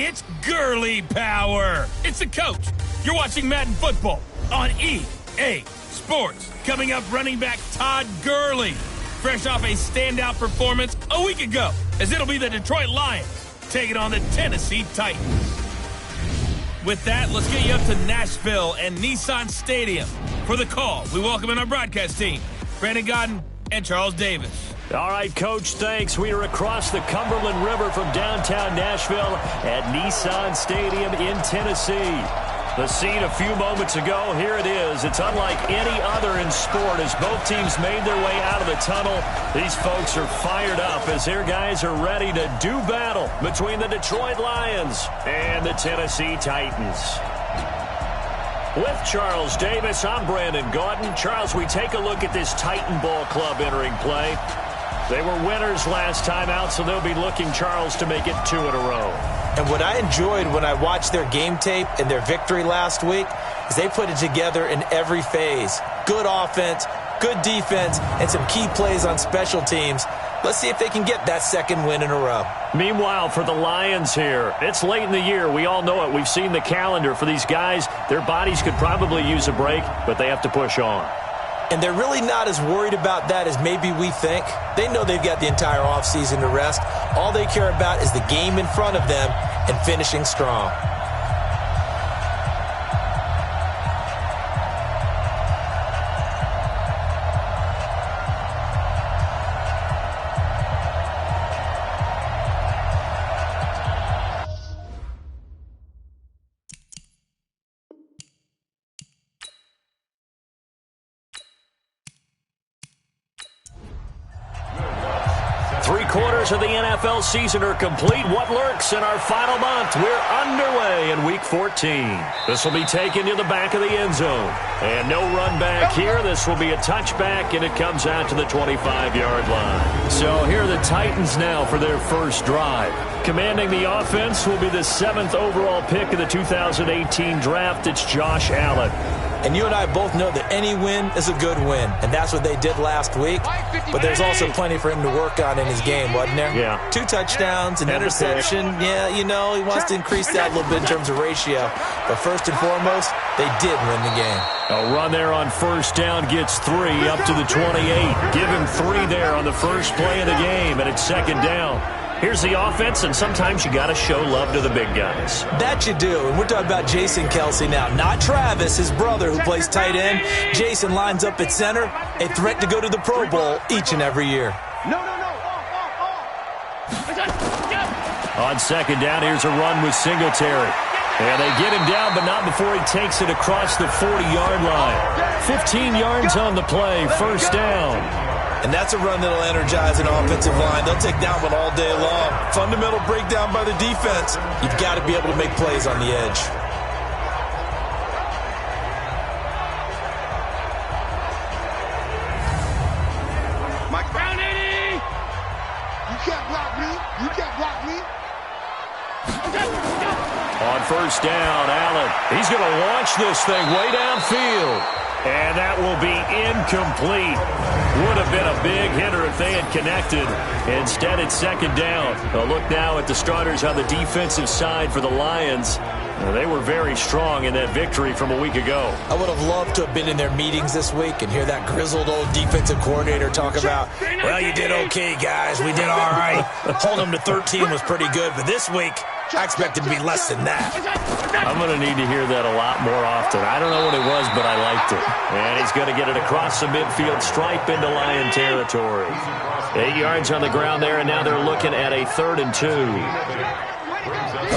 It's Gurley power. It's the coach. You're watching Madden Football on EA Sports. Coming up, running back Todd Gurley, fresh off a standout performance a week ago, as it'll be the Detroit Lions taking on the Tennessee Titans. With that, let's get you up to Nashville and Nissan Stadium. For the call, we welcome in our broadcast team, Brandon Godden and Charles Davis. All right, Coach, thanks. We are across the Cumberland River from downtown Nashville at Nissan Stadium in Tennessee. The scene a few moments ago, here it is. It's unlike any other in sport as both teams made their way out of the tunnel. These folks are fired up as their guys are ready to do battle between the Detroit Lions and the Tennessee Titans. With Charles Davis, I'm Brandon Gaudin. Charles, we take a look at this Titan Ball Club entering play. They were winners last time out, so they'll be looking, Charles, to make it 2 in a row. And what I enjoyed when I watched their game tape and their victory last week is they put it together in every phase. Good offense, good defense, and some key plays on special teams. Let's see if they can get that second win in a row. Meanwhile, for the Lions here, it's late in the year. We all know it. We've seen the calendar for these guys. Their bodies could probably use a break, but they have to push on. And they're really not as worried about that as maybe we think. They know they've got the entire offseason to rest. All they care about is the game in front of them and finishing strong. Three-quarters of the NFL season are complete. What lurks in our final month? We're underway in Week 14. This will be taken to the back of the end zone. And no run back here. This will be a touchback, and it comes out to the 25-yard line. So here are the Titans now for their first drive. Commanding the offense will be the 7th overall pick of the 2018 draft. It's Josh Allen. And you and I both know that any win is a good win, and that's what they did last week. But there's also plenty for him to work on in his game, wasn't there? Yeah. 2 touchdowns, an interception. Yeah, you know, he wants to increase that a little bit in terms of ratio. But first and foremost, they did win the game. A run there on first down gets 3 up to the 28. Give him 3 there on the first play of the game, and it's second down. Here's the offense, and sometimes you got to show love to the big guys. That you do, and we're talking about Jason Kelsey now, not Travis, his brother, who plays tight end. Jason lines up at center, a threat to go to the Pro Bowl each and every year. On second down, here's a run with Singletary. And they get him down, but not before he takes it across the 40-yard line. 15 yards on the play, first down. And that's a run that'll energize an offensive line. They'll take that one all day long. Fundamental breakdown by the defense. You've got to be able to make plays on the edge. Mike Brown, 80! You can't block me. You can't block me. On first down, Allen. He's going to launch this thing way downfield. And that will be incomplete. Would have been a big hitter if they had connected. Instead, it's second down. A look now at the starters on the defensive side for the Lions. They were very strong in that victory from a week ago. I would have loved to have been in their meetings this week and hear that grizzled old defensive coordinator talk about, well, you did okay, guys. We did all right. Holding them to 13 was pretty good, but this week, I expected to be less than that. I'm going to need to hear that a lot more often. I don't know what it was, but I liked it. And he's going to get it across the midfield stripe into Lion territory. 8 yards on the ground there, and now they're looking at a 3rd and 2.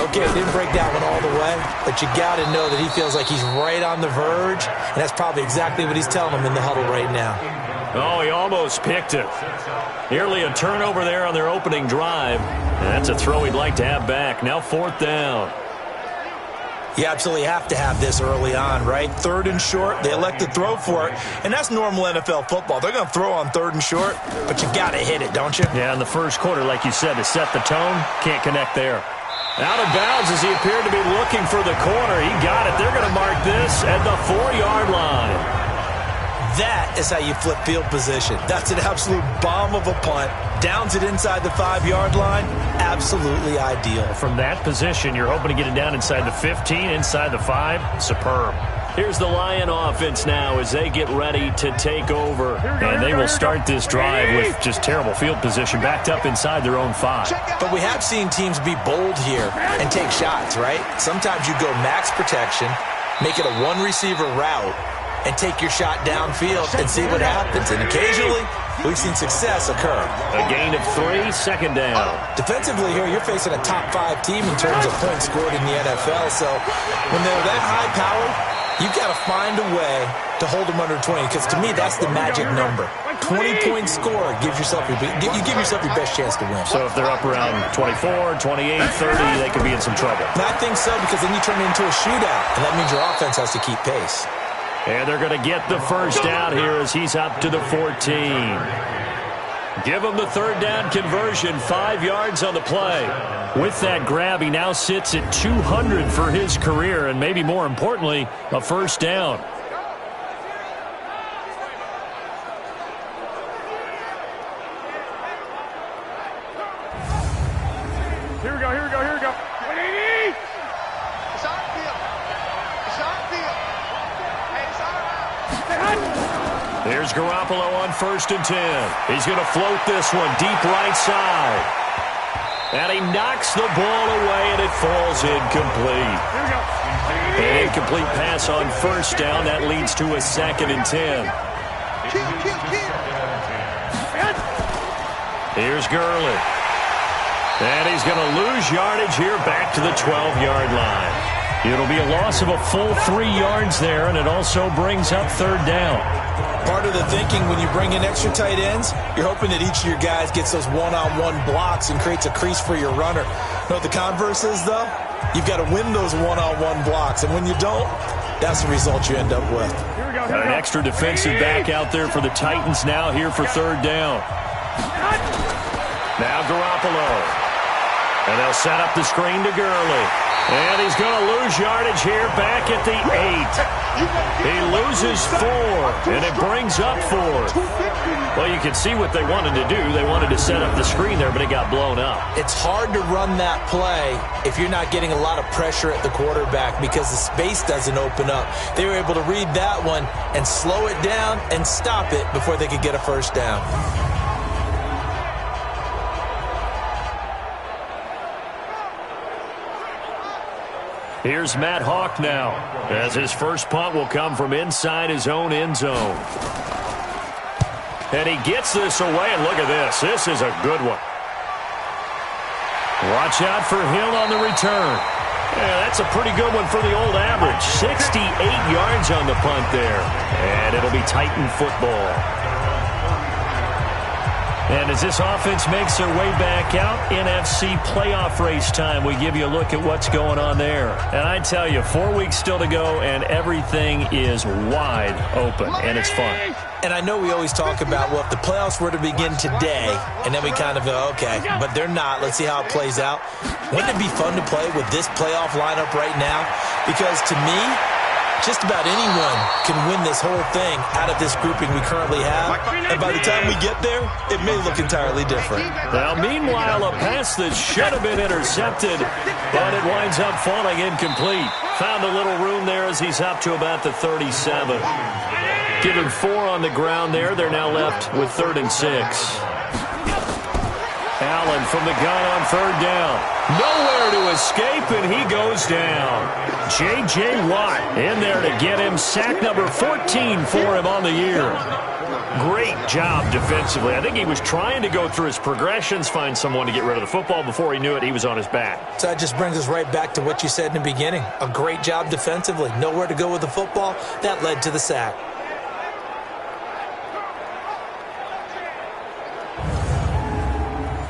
Okay, didn't break that one all the way, but you got to know that he feels like he's right on the verge, and that's probably exactly what he's telling them in the huddle right now. Oh, he almost picked it. Nearly a turnover there on their opening drive. And that's a throw he'd like to have back. Now 4th down. You absolutely have to have this early on, right? 3rd and short, they elect to throw for it, and that's normal NFL football. They're going to throw on 3rd and short, but you got to hit it, don't you? Yeah, in the first quarter, like you said, to set the tone, can't connect there. Out of bounds as he appeared to be looking for the corner. He got it. They're going to mark this at the 4-yard line. That is how you flip field position. That's an absolute bomb of a punt. Downs it inside the 5-yard line. Absolutely ideal. From that position, you're hoping to get it down inside the 15, inside the 5. Superb. Here's the Lion offense now as they get ready to take over. And they will start this drive with just terrible field position, backed up inside their own 5. But we have seen teams be bold here and take shots, right? Sometimes you go max protection, make it a one-receiver route, and take your shot downfield and see what happens. And occasionally, we've seen success occur. A gain of 3, second down. Defensively here, you're facing a top 5 team in terms of points scored in the NFL. So when they're that high-powered, you've got to find a way to hold them under 20, because to me, that's the magic number. 20-point score gives yourself you give yourself your best chance to win. So if they're up around 24, 28, 30, they could be in some trouble. And I think so, because then you turn it into a shootout, and that means your offense has to keep pace. And they're going to get the first down here as he's up to the 14. Give him the third down conversion, 5 yards on the play. With that grab, he now sits at 200 for his career, and maybe more importantly, a first down. Here we go. 180. It's on field. Hey, it's all right. There's Garoppolo on 1st and 10. He's going to float this one deep right side. And he knocks the ball away, and it falls incomplete. Here we go. An incomplete pass on first down. That leads to a 2nd and 10. Kill. Here's Gurley. And he's going to lose yardage here back to the 12-yard line. It'll be a loss of a full 3 yards there, and it also brings up third down. Part of the thinking when you bring in extra tight ends, you're hoping that each of your guys gets those one-on-one blocks and creates a crease for your runner. You know what the converse is, though? You've got to win those one-on-one blocks, and when you don't, that's the result you end up with. Got an extra defensive back out there for the Titans now here for third down. Now Garoppolo. And they'll set up the screen to Gurley. And he's going to lose yardage here back at the 8. He loses 4, and it brings up 4. Well, you can see what they wanted to do. They wanted to set up the screen there, but it got blown up. It's hard to run that play if you're not getting a lot of pressure at the quarterback because the space doesn't open up. They were able to read that one and slow it down and stop it before they could get a first down. Here's Matt Hawk now, as his first punt will come from inside his own end zone. And he gets this away, and look at this. This is a good one. Watch out for Hill on the return. Yeah, that's a pretty good one for the old average. 68 yards on the punt there. And it'll be Titan football. And as this offense makes their way back out, NFC playoff race time, we give you a look at what's going on there. And I tell you, 4 weeks still to go, and everything is wide open, and it's fun. And I know we always talk about, well, if the playoffs were to begin today, and then we kind of go, okay, but they're not. Let's see how it plays out. Wouldn't it be fun to play with this playoff lineup right now? Because to me, just about anyone can win this whole thing out of this grouping we currently have. And by the time we get there, it may look entirely different. Now, meanwhile, a pass that should have been intercepted, but it winds up falling incomplete. Found a little room there as he's up to about the 37. Given 4 on the ground there, they're now left with 3rd and 6. Allen from the gun on third down. Nowhere to escape, and he goes down. J.J. Watt in there to get him sack number 14 for him on the year. Great job defensively. I think he was trying to go through his progressions, find someone to get rid of the football. Before he knew it, he was on his back. So that just brings us right back to what you said in the beginning. A great job defensively. Nowhere to go with the football. That led to the sack.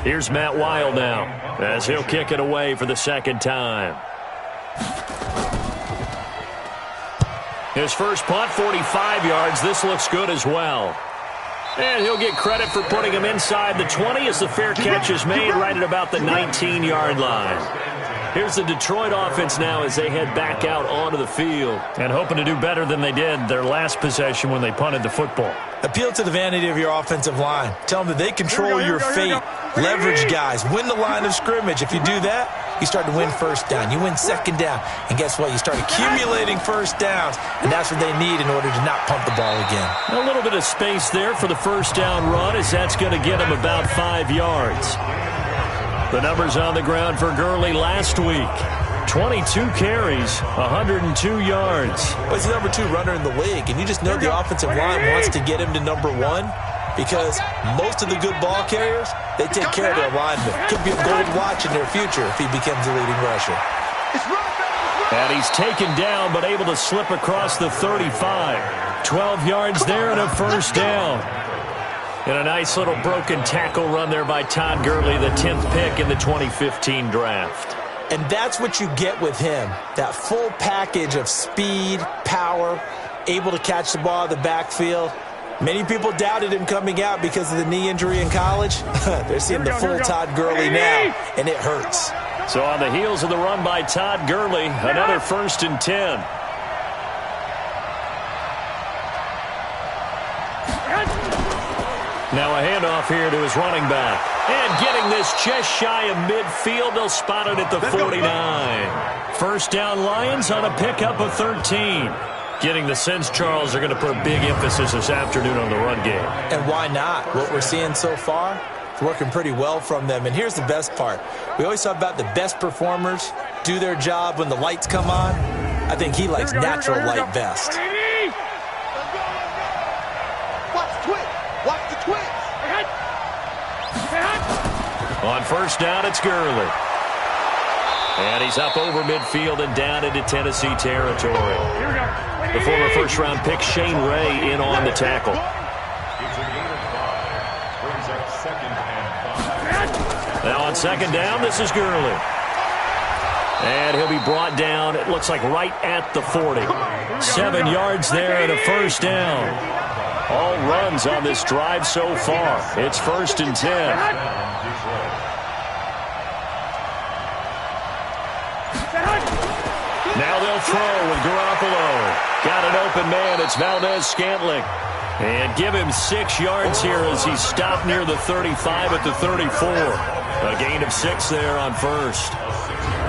Here's Matt Wild now, as he'll kick it away for the second time. His first punt, 45 yards. This looks good as well. And he'll get credit for putting him inside the 20 as the fair catch is made right at about the 19-yard line. Here's the Detroit offense now as they head back out onto the field. And hoping to do better than they did their last possession when they punted the football. Appeal to the vanity of your offensive line. Tell them that they control your fate. Leverage guys. Win the line of scrimmage. If you do that, you start to win first down. You win second down. And guess what? You start accumulating first downs. And that's what they need in order to not punt the ball again. A little bit of space there for the first down run as that's going to get them about 5 yards. The numbers on the ground for Gurley last week. 22 carries, 102 yards. Well, he's the number 2 runner in the league, and you just know the offensive line wants to get him to number 1 because most of the good ball carriers, they take care of their linemen. Could be a gold watch in their future if he becomes the leading rusher. And he's taken down but able to slip across the 35. 12 yards there and a first down. And a nice little broken tackle run there by Todd Gurley, the 10th pick in the 2015 draft. And that's what you get with him, that full package of speed, power, able to catch the ball in the backfield. Many people doubted him coming out because of the knee injury in college. They're seeing the full Todd Gurley now, and it hurts. So on the heels of the run by Todd Gurley, another 1st and 10. Now a handoff here to his running back. And getting this just shy of midfield, they'll spot it at the 49. First down Lions on a pickup of 13. Getting the sense, Charles, they're going to put a big emphasis this afternoon on the run game. And why not? What we're seeing so far, it's working pretty well from them. And here's the best part. We always talk about the best performers do their job when the lights come on. I think he likes natural light best. On first down, it's Gurley. And he's up over midfield and down into Tennessee territory. The former first-round pick Shane Ray in on the tackle. Now on second down, this is Gurley. And he'll be brought down, it looks like right at the 40. 7 yards there and a first down. All runs on this drive so far. It's 1st and 10. Now they'll throw with Garoppolo. Got an open man. It's Valdez-Scantling. And give him 6 yards here as he's stopped near the 35 at the 34. A gain of 6 there on first.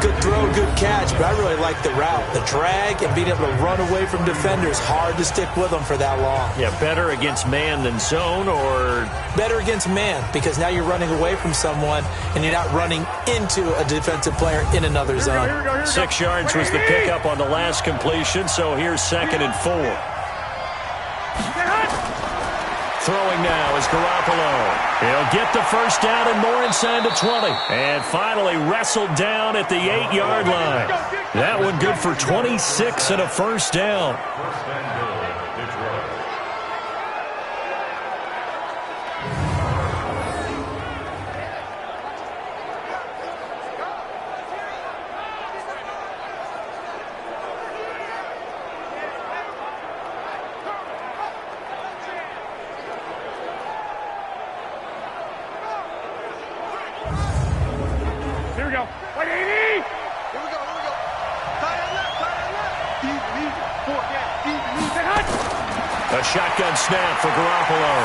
Good throw, good catch, but I really like the route. The drag and being able to run away from defenders, hard to stick with them for that long. Yeah, better against man than zone, or? Better against man, because now you're running away from someone and you're not running into a defensive player in another zone. 6 yards was the pickup on the last completion, so here's 2nd and 4. Throwing now is Garoppolo. He'll get the first down and more inside the 20. And finally wrestled down at the 8-yard line. That one good for 26 and a first down. A shotgun snap for Garoppolo.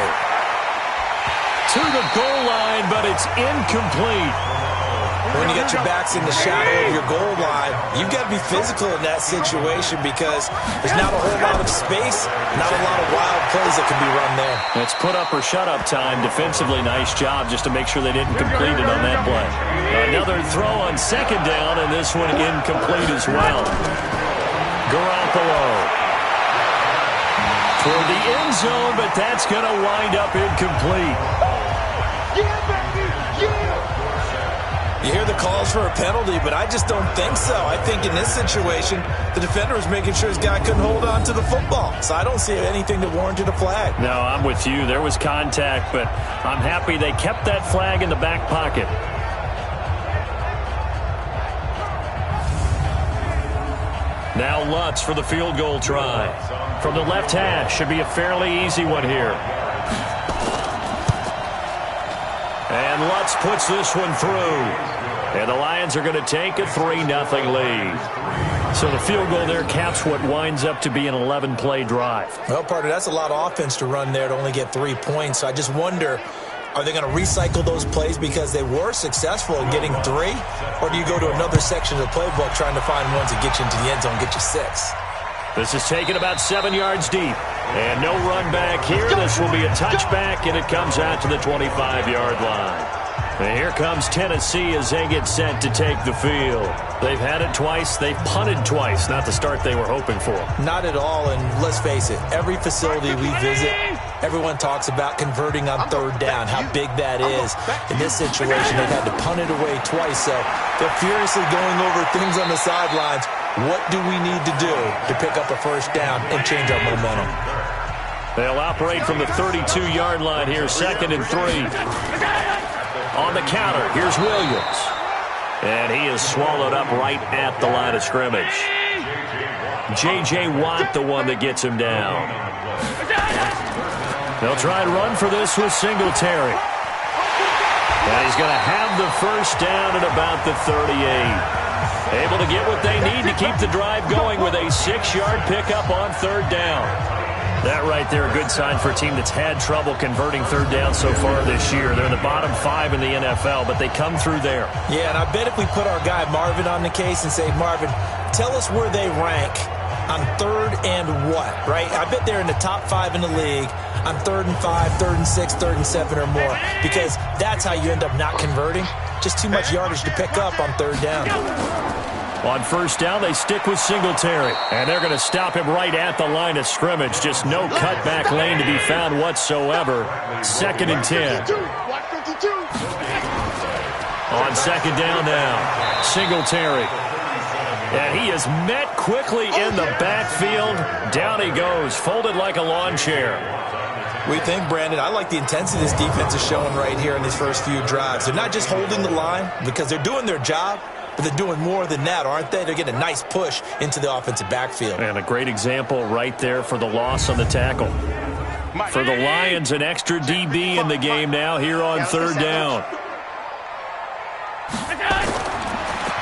To the goal line, but it's incomplete. When you get your backs in the shadow of your goal line, you've got to be physical in that situation because there's not a whole lot of space, not a lot of wild plays that can be run there. It's put up or shut up time. Defensively, nice job just to make sure they didn't complete it on that play. Another throw on second down, and this one incomplete as well. Garoppolo toward the end zone, but that's going to wind up incomplete. You hear the calls for a penalty, but I just don't think so. I think in this situation, the defender was making sure his guy couldn't hold on to the football. So I don't see anything that warranted a flag. No, I'm with you. There was contact, but I'm happy they kept that flag in the back pocket. Now Lutz for the field goal try. From the left hash, should be a fairly easy one here. And Lutz puts this one through. And the Lions are going to take a 3-0 lead. So the field goal there caps what winds up to be an 11-play drive. Well, partner, that's a lot of offense to run there to only get 3 points. So I just wonder, are they going to recycle those plays because they were successful in getting 3? Or do you go to another section of the playbook trying to find ones that get you into the end zone, get you 6? This is taken about 7 yards deep. And no run back here. This will be a touchback, and it comes out to the 25-yard line. And here comes Tennessee as they get set to take the field. They've had it twice. They've punted twice. Not the start they were hoping for. Not at all, and let's face it, every facility we visit, everyone talks about converting on 3rd down, how big that is. In this situation, they've had to punt it away twice, so they're furiously going over things on the sidelines. What do we need to do to pick up a 1st down and change our momentum? They'll operate from the 32-yard line here, 2nd and 3. On the counter, here's Williams. And he is swallowed up right at the line of scrimmage. J.J. Watt, the one that gets him down. They'll try and run for this with Singletary. And he's going to have the 1st down at about the 38. Able to get what they need to keep the drive going with a 6-yard pickup on 3rd down. That right there, a good sign for a team that's had trouble converting 3rd down so far this year. They're in the bottom 5 in the NFL, but they come through there. Yeah, and I bet if we put our guy Marvin on the case and say, Marvin, tell us where they rank on 3rd and what, right? I bet they're in the top 5 in the league on 3rd and 5, 3rd and 6, 3rd and 7 or more, because that's how you end up not converting. Just too much yardage to pick up on 3rd down. On 1st down, they stick with Singletary. And they're going to stop him right at the line of scrimmage. Just no cutback lane to be found whatsoever. 2nd and 10. On 2nd down now, Singletary. And he is met quickly in the backfield. Down he goes, folded like a lawn chair. We think, Brandon, I like the intensity this defense is showing right here in these first few drives. They're not just holding the line because they're doing their job, but they're doing more than that, aren't they? They're getting a nice push into the offensive backfield. And a great example right there for the loss on the tackle. For the Lions, an extra DB in the game now here on 3rd down.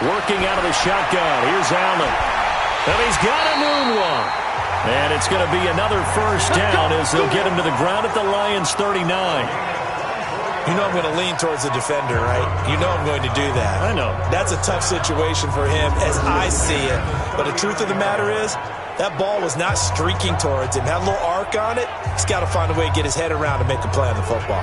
Working out of the shotgun. Here's Allen. And he's got a moonwalk. And it's going to be another 1st down as they'll get him to the ground at the Lions' 39. You know I'm going to lean towards the defender, right? You know I'm going to do that. I know. That's a tough situation for him as I see it. But the truth of the matter is, that ball was not streaking towards him. Had a little arc on it. He's got to find a way to get his head around and make a play on the football.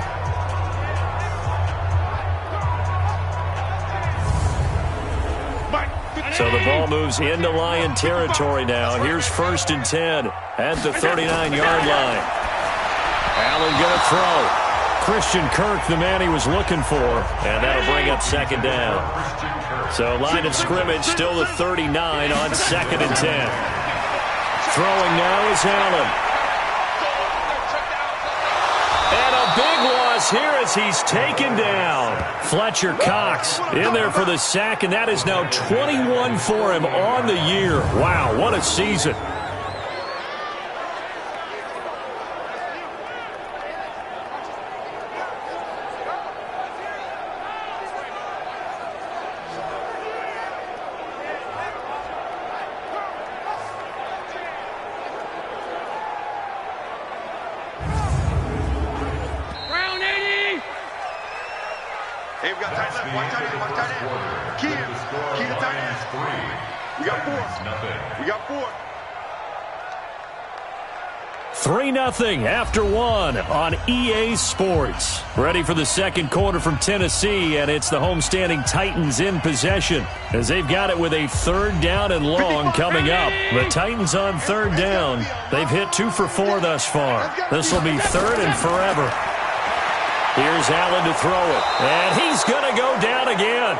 So the ball moves into Lion territory now. Here's 1st and 10 at the 39-yard line. Allen going to throw. Christian Kirk, the man he was looking for, and that'll bring up 2nd down. So line of scrimmage still the 39 on 2nd and 10. Throwing now is Allen. And a big loss here as he's taken down. Fletcher Cox in there for the sack, and that is now 21 for him on the year. Wow, what a season. Hey, we got tight left. One tight end. One tight end. Key to tight end. We got 4. We got 4. 3-0 after 1 on EA Sports. Ready for the 2nd quarter from Tennessee, and it's the homestanding Titans in possession as they've got it with a 3rd down and long coming up. The Titans on 3rd down. They've hit 2 for 4 thus far. This will be 3rd and forever. Here's Allen to throw it, and he's going to go down again.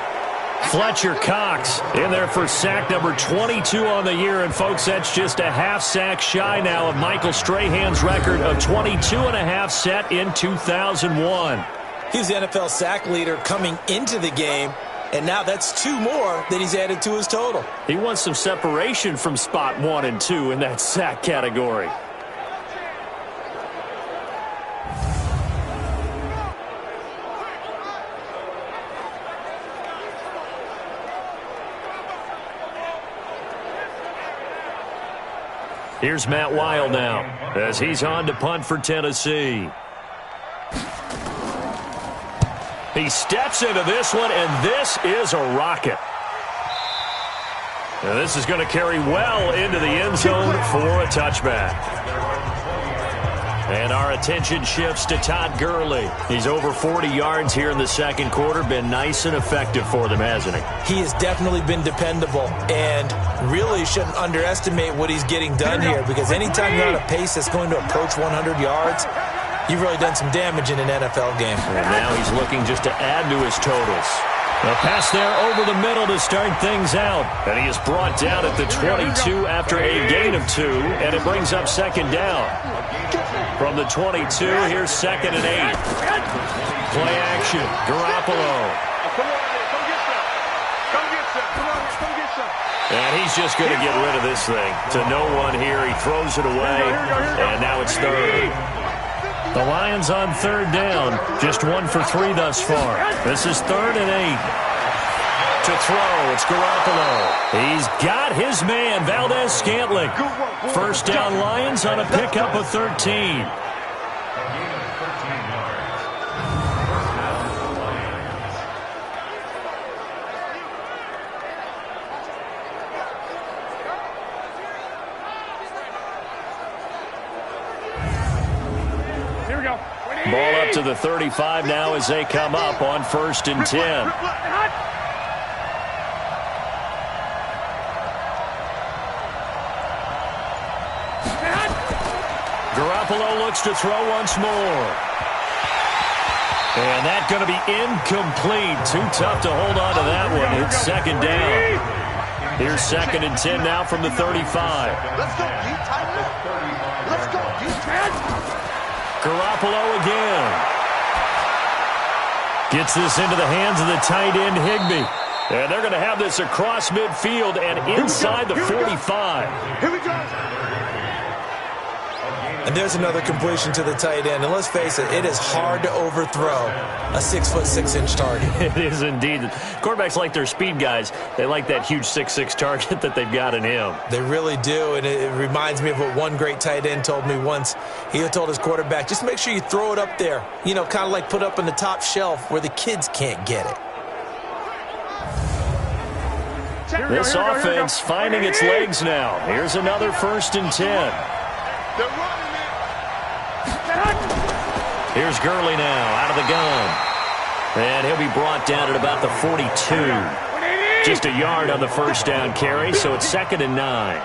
Fletcher Cox in there for sack number 22 on the year. And, folks, that's just a half sack shy now of Michael Strahan's record of 22.5 set in 2001. He's the NFL sack leader coming into the game, and now that's 2 more that he's added to his total. He wants some separation from spot 1 and 2 in that sack category. Here's Matt Weil now as he's on to punt for Tennessee. He steps into this one, and this is a rocket. Now this is going to carry well into the end zone for a touchback. And our attention shifts to Todd Gurley. He's over 40 yards here in the second quarter. Been nice and effective for them, hasn't he? He has definitely been dependable, and really shouldn't underestimate what he's getting done here, because anytime you're on a pace that's going to approach 100 yards, you've really done some damage in an NFL game. And now he's looking just to add to his totals. A pass there over the middle to start things out. And he is brought down at the 22 after a gain of 2, and it brings up second down. From the 22, here's 2nd and 8. Play action. Garoppolo. And he's just going to get rid of this thing. To no one here. He throws it away. And now it's 3rd. The Lions on 3rd down. Just 1 for 3 thus far. This is 3rd and 8. To throw, it's Garoppolo. He's got his man, Valdez-Scantling. 1st down Lions on a pickup of 13. Here we go. Ball up to the 35 now as they come up on 1st and 10. Garoppolo looks to throw once more. And that's going to be incomplete. Too tough to hold on to that one. It's 2nd down. Here's 2nd and 10 now from the 35. Let's go, deep tight end. Let's go, deep tight end. Garoppolo again. Gets this into the hands of the tight end, Higbee. And they're going to have this across midfield and inside the 45. Here we go. And there's another completion to the tight end. And let's face it, it is hard to overthrow a 6'6" target. It is indeed. Quarterbacks like their speed guys. They like that huge 6'6" target that they've got in him. They really do, and it reminds me of what one great tight end told me once. He told his quarterback, just make sure you throw it up there. You know, kind of like put up on the top shelf where the kids can't get it. This offense finding its legs now. Here's another 1st and 10. They're running it. Here's Gurley now out of the gun. And he'll be brought down at about the 42. Just a yard on the 1st down carry, so it's 2nd and 9.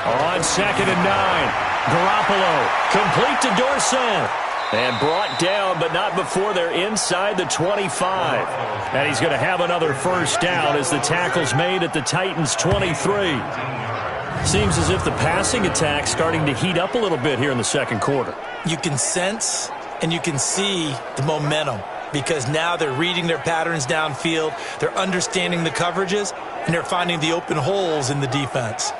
On 2nd and 9, Garoppolo complete to Dorsett. And brought down, but not before they're inside the 25. And he's going to have another 1st down as the tackle's made at the Titans' 23. Seems as if the passing attack's starting to heat up a little bit here in the second quarter. You can sense and you can see the momentum, because now they're reading their patterns downfield, they're understanding the coverages, and they're finding the open holes in the defense.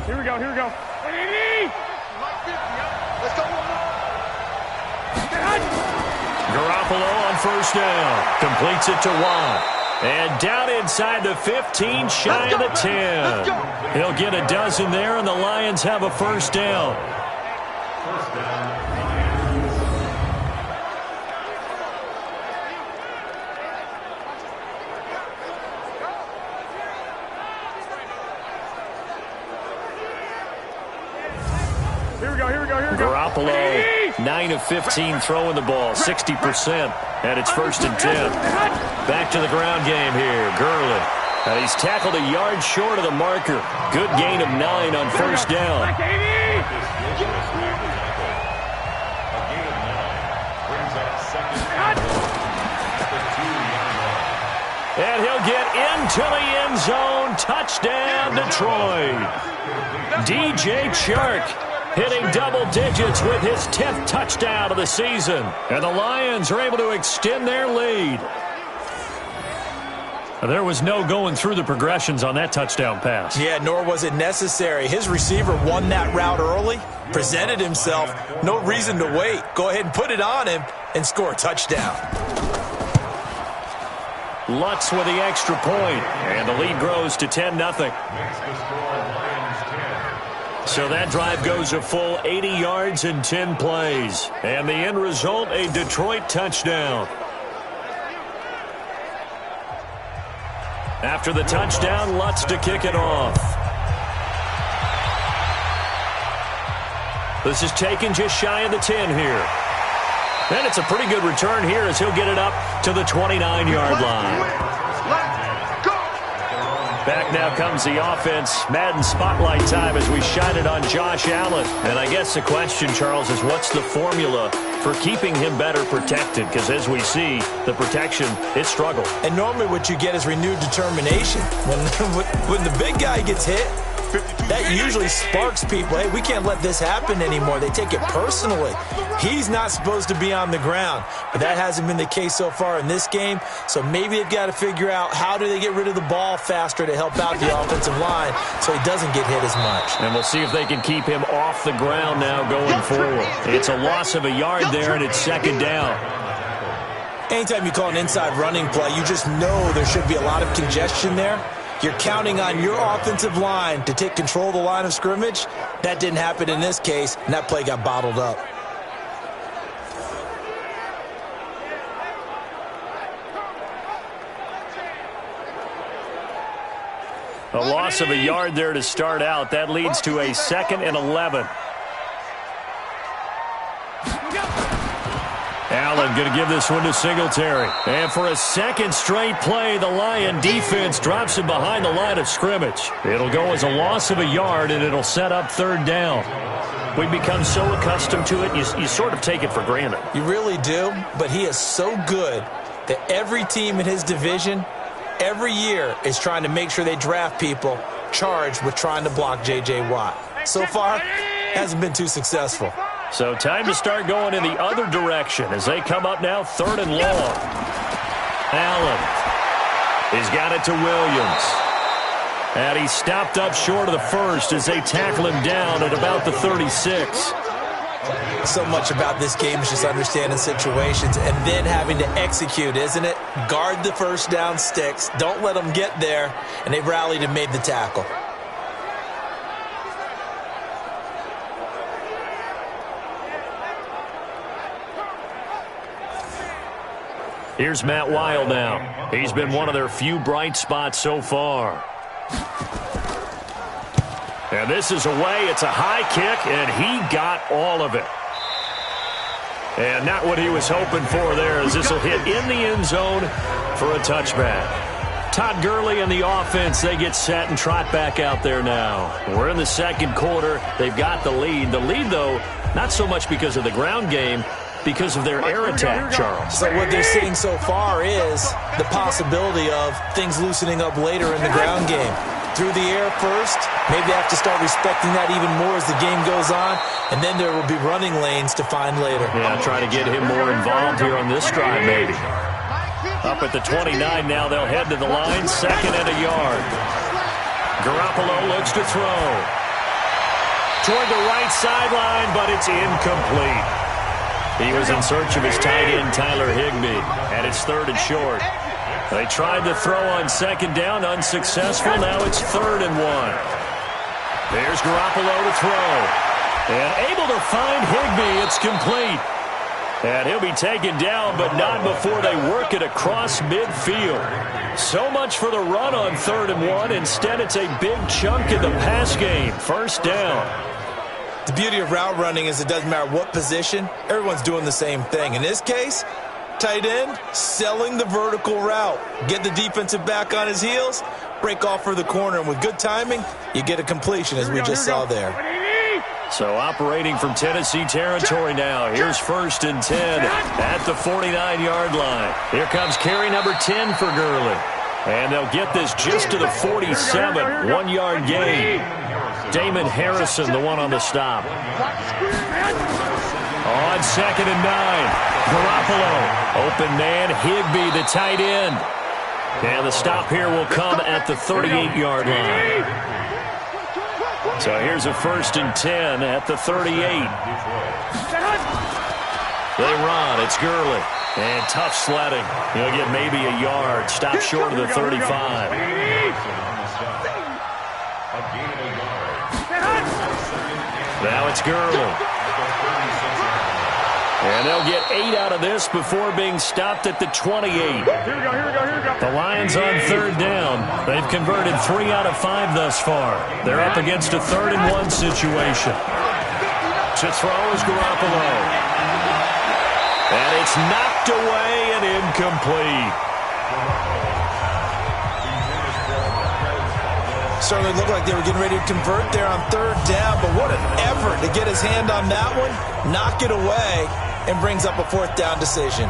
Here we go. Let's go one more. Garoppolo on 1st down. Completes it to Watt. And down inside the 15, shy of the 10. He'll get a dozen there, and the Lions have a 1st down. Garoppolo, 9 of 15 throwing the ball, 60%, and it's 1st and 10. Back to the ground game here, Gurley. And he's tackled a yard short of the marker. Good gain of 9 on 1st down. And he'll get into the end zone. Touchdown, Detroit. DJ Chark hitting double digits with his 10th touchdown of the season. And the Lions are able to extend their lead. There was no going through the progressions on that touchdown pass. Yeah, nor was it necessary. His receiver won that route early, presented himself, no reason to wait. Go ahead and put it on him, and score a touchdown. Lutz with the extra point, and the lead grows to 10-0. So that drive goes a full 80 yards in 10 plays. And the end result, a Detroit touchdown. After the touchdown, Lutz to kick it off. This is taken just shy of the 10 here. And it's a pretty good return here as he'll get it up to the 29-yard line. Back now comes the offense. Madden spotlight time as we shine it on Josh Allen. And I guess the question, Charles, is what's the formula for keeping him better protected? Because as we see, the protection, it struggled. And normally what you get is renewed determination. When the big guy gets hit, that usually sparks people. Hey, we can't let this happen anymore. They take it personally. He's not supposed to be on the ground, but that hasn't been the case so far in this game. So maybe they've got to figure out how do they get rid of the ball faster to help out the offensive line so he doesn't get hit as much. And we'll see if they can keep him off the ground now going forward. It's a loss of a yard there, and it's second down. Anytime you call an inside running play, you just know there should be a lot of congestion there. You're counting on your offensive line to take control of the line of scrimmage. That didn't happen in this case, and that play got bottled up. A loss of a yard there to start out. That leads to a 2nd and 11. Allen going to give this one to Singletary. And for a second straight play, the Lion defense drops him behind the line of scrimmage. It'll go as a loss of a yard, and it'll set up third down. We've become so accustomed to it, you sort of take it for granted. You really do, but he is so good that every team in his division, every year, is trying to make sure they draft people charged with trying to block J.J. Watt. So far, hasn't been too successful. So time to start going in the other direction as they come up now 3rd and long. Allen. He's got it to Williams. And he's stopped up short of the first as they tackle him down at about the 36. So much about this game is just understanding situations and then having to execute, isn't it? Guard the first down sticks. Don't let them get there. And they rallied and made the tackle. Here's Matt Weil now. He's been one of their few bright spots so far. And this is away. It's a high kick, and he got all of it. And not what he was hoping for there, as this will hit in the end zone for a touchback. Todd Gurley and the offense, they get set and trot back out there now. We're in the second quarter. They've got the lead. The lead, though, not so much because of the ground game, because of their air attack, Charles. So what they're seeing so far is the possibility of things loosening up later in the ground game. Through the air first, maybe they have to start respecting that even more as the game goes on, and then there will be running lanes to find later. Yeah, try to get him more involved here on this drive, maybe. Up at the 29 now, they'll head to the line, 2nd and a yard. Garoppolo looks to throw. Toward the right sideline, but it's incomplete. He was in search of his tight end, Tyler Higbee, and it's 3rd and short. They tried to throw on 2nd down, unsuccessful. Now it's 3rd and 1. There's Garoppolo to throw. And able to find Higbee. It's complete. And he'll be taken down, but not before they work it across midfield. So much for the run on 3rd and 1. Instead, it's a big chunk in the pass game. 1st down. The beauty of route running is it doesn't matter what position. Everyone's doing the same thing. In this case, tight end, selling the vertical route. Get the defensive back on his heels, break off for the corner, and with good timing, you get a completion, as we just saw there. So operating from Tennessee territory now. Here's 1st and 10 at the 49-yard line. Here comes carry number 10 for Gurley. And they'll get this just to the 47, 1-yard gain. Damon Harrison, the one on the stop. On 2nd and 9, Garoppolo. Open man, Higbee, the tight end. And the stop here will come at the 38-yard line. So here's a 1st and 10 at the 38. They run. It's Gurley. And tough sledding. He'll get maybe a yard. Stop short of the 35. Now it's Gurley. And they'll get 8 out of this before being stopped at the 28. Here we go. The Lions on third down. They've converted 3 out of 5 thus far. They're up against a 3rd-and-1 situation. To throw is Garoppolo. And it's knocked away and incomplete. Certainly looked like they were getting ready to convert there on 3rd down, but what an effort to get his hand on that one, knock it away, and brings up a 4th down decision.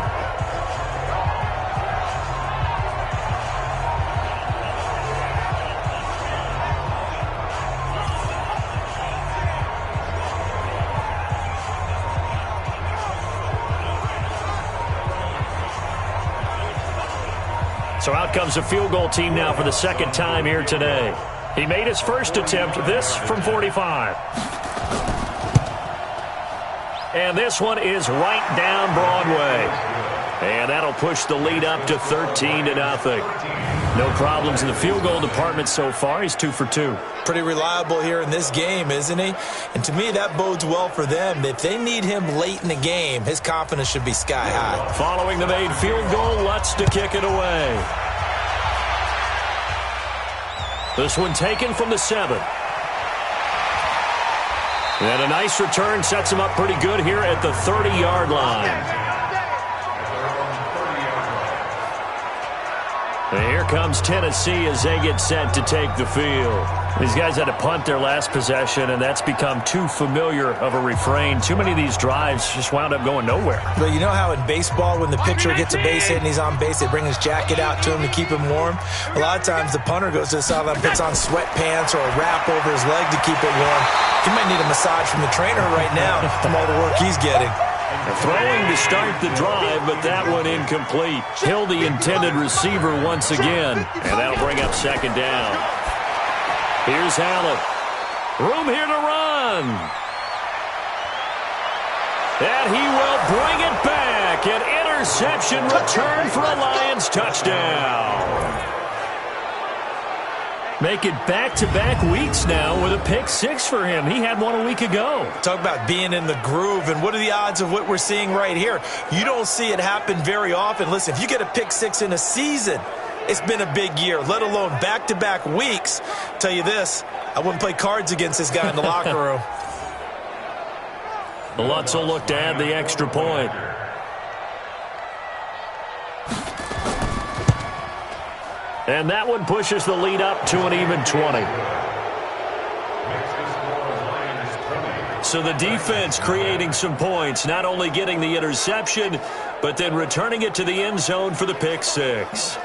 So out comes a field goal team now for the 2nd time here today. He made his first attempt, this from 45. And this one is right down Broadway. And that'll push the lead up to 13-0. No problems in the field goal department so far. He's 2 for 2. Pretty reliable here in this game, isn't he? And to me, that bodes well for them. If they need him late in the game, his confidence should be sky high. Following the made field goal, Lutz to kick it away. This one taken from the 7. And a nice return sets him up pretty good here at the 30-yard line. And here comes Tennessee as they get set to take the field. These guys had to punt their last possession, and that's become too familiar of a refrain. Too many of these drives just wound up going nowhere. But you know how in baseball, when the pitcher gets a base hit and he's on base, they bring his jacket out to him to keep him warm? A lot of times the punter goes to the sideline, puts on sweatpants or a wrap over his leg to keep it warm. He might need a massage from the trainer right now from all the work he's getting. Throwing to start the drive, but that one incomplete. Hill, the intended receiver once again, and that'll bring up 2nd down. Here's Allen. Room here to run. And he will bring it back. An interception return for a Lions touchdown. Make it back-to-back weeks now with a pick 6 for him. He had one a week ago. Talk about being in the groove, and what are the odds of what we're seeing right here? You don't see it happen very often. Listen, if you get a pick 6 in a season, it's been a big year, let alone back-to-back weeks. Tell you this, I wouldn't play cards against this guy in the locker room. Lutz will look to add the extra point. And that one pushes the lead up to an even 20. So the defense creating some points, not only getting the interception, but then returning it to the end zone for the pick 6.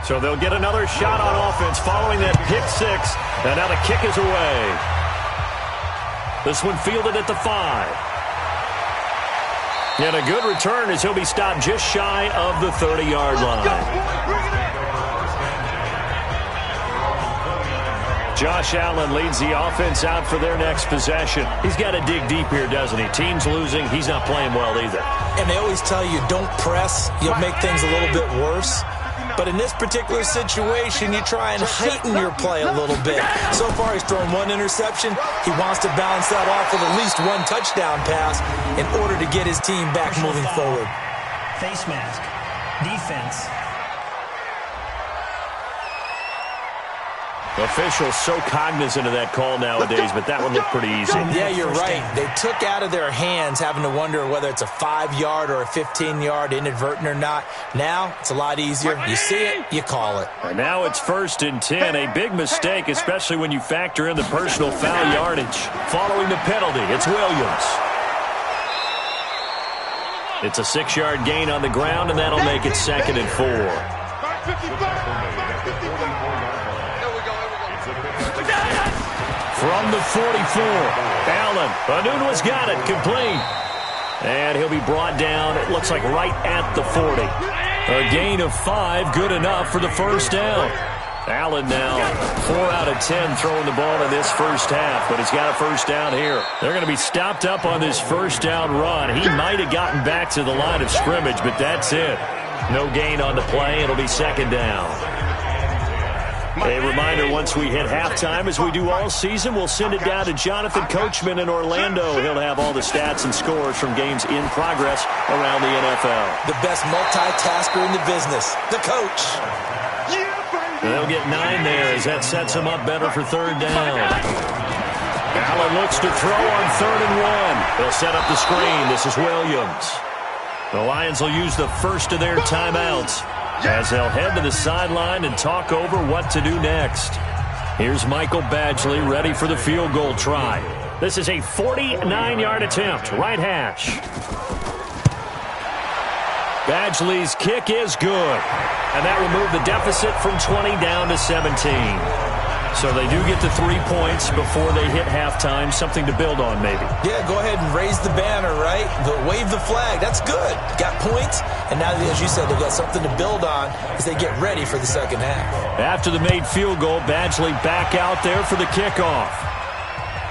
So they'll get another shot on offense following that pick 6. And now the kick is away. This one fielded at the 5. And a good return as he'll be stopped just shy of the 30-yard line. Josh Allen leads the offense out for their next possession. He's got to dig deep here, doesn't he? Team's losing. He's not playing well either. And they always tell you, don't press. You'll make things a little bit worse. But in this particular situation, you try and heighten your play a little bit. So far, he's thrown 1 interception. He wants to balance that off with at least 1 touchdown pass in order to get his team back moving forward. Face mask. Defense. Officials so cognizant of that call nowadays, but that one looked pretty easy. Yeah, you're right. They took out of their hands having to wonder whether it's a 5-yard or a 15-yard inadvertent or not. Now, it's a lot easier. You see it, you call it. And now it's 1st and 10. A big mistake, especially when you factor in the personal foul yardage. Following the penalty, it's Williams. It's a 6-yard gain on the ground, and that'll make it 2nd and 4. From the 44, Allen. Anunua's got it, complete. And he'll be brought down, it looks like right at the 40. A gain of 5, good enough for the 1st down. Allen now 4 out of 10 throwing the ball in this first half, but he's got a first down here. They're going to be stopped up on this first down run. He might have gotten back to the line of scrimmage, but that's it. No gain on the play. It'll be second down. A reminder, once we hit halftime, as we do all season, we'll send it down to Jonathan Coachman in Orlando. He'll have all the stats and scores from games in progress around the NFL. The best multitasker in the business, the coach. They'll get 9 there as that sets him up better for third down. Allen looks to throw on 3rd and 1. They'll set up the screen. This is Williams. The Lions will use the first of their timeouts as they'll head to the sideline and talk over what to do next. Here's Michael Badgley ready for the field goal try. This is a 49-yard attempt, right hash. Badgley's kick is good, and that will move the deficit from 20 down to 17. So they do get the 3 points before they hit halftime, something to build on maybe. Yeah, go ahead and raise the banner, right? Wave the flag. That's good. Got points, and now, as you said, they've got something to build on as they get ready for the second half. After the made field goal, Badgley back out there for the kickoff.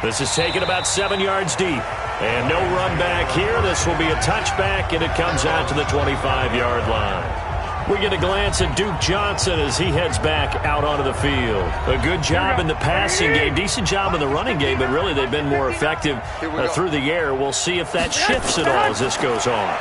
This is taken about 7 yards deep. And no run back here. This will be a touchback, and it comes out to the 25-yard line. We get a glance at Duke Johnson as he heads back out onto the field. A good job in the passing game, decent job in the running game, but really they've been more effective through the air. We'll see if that shifts at all as this goes on.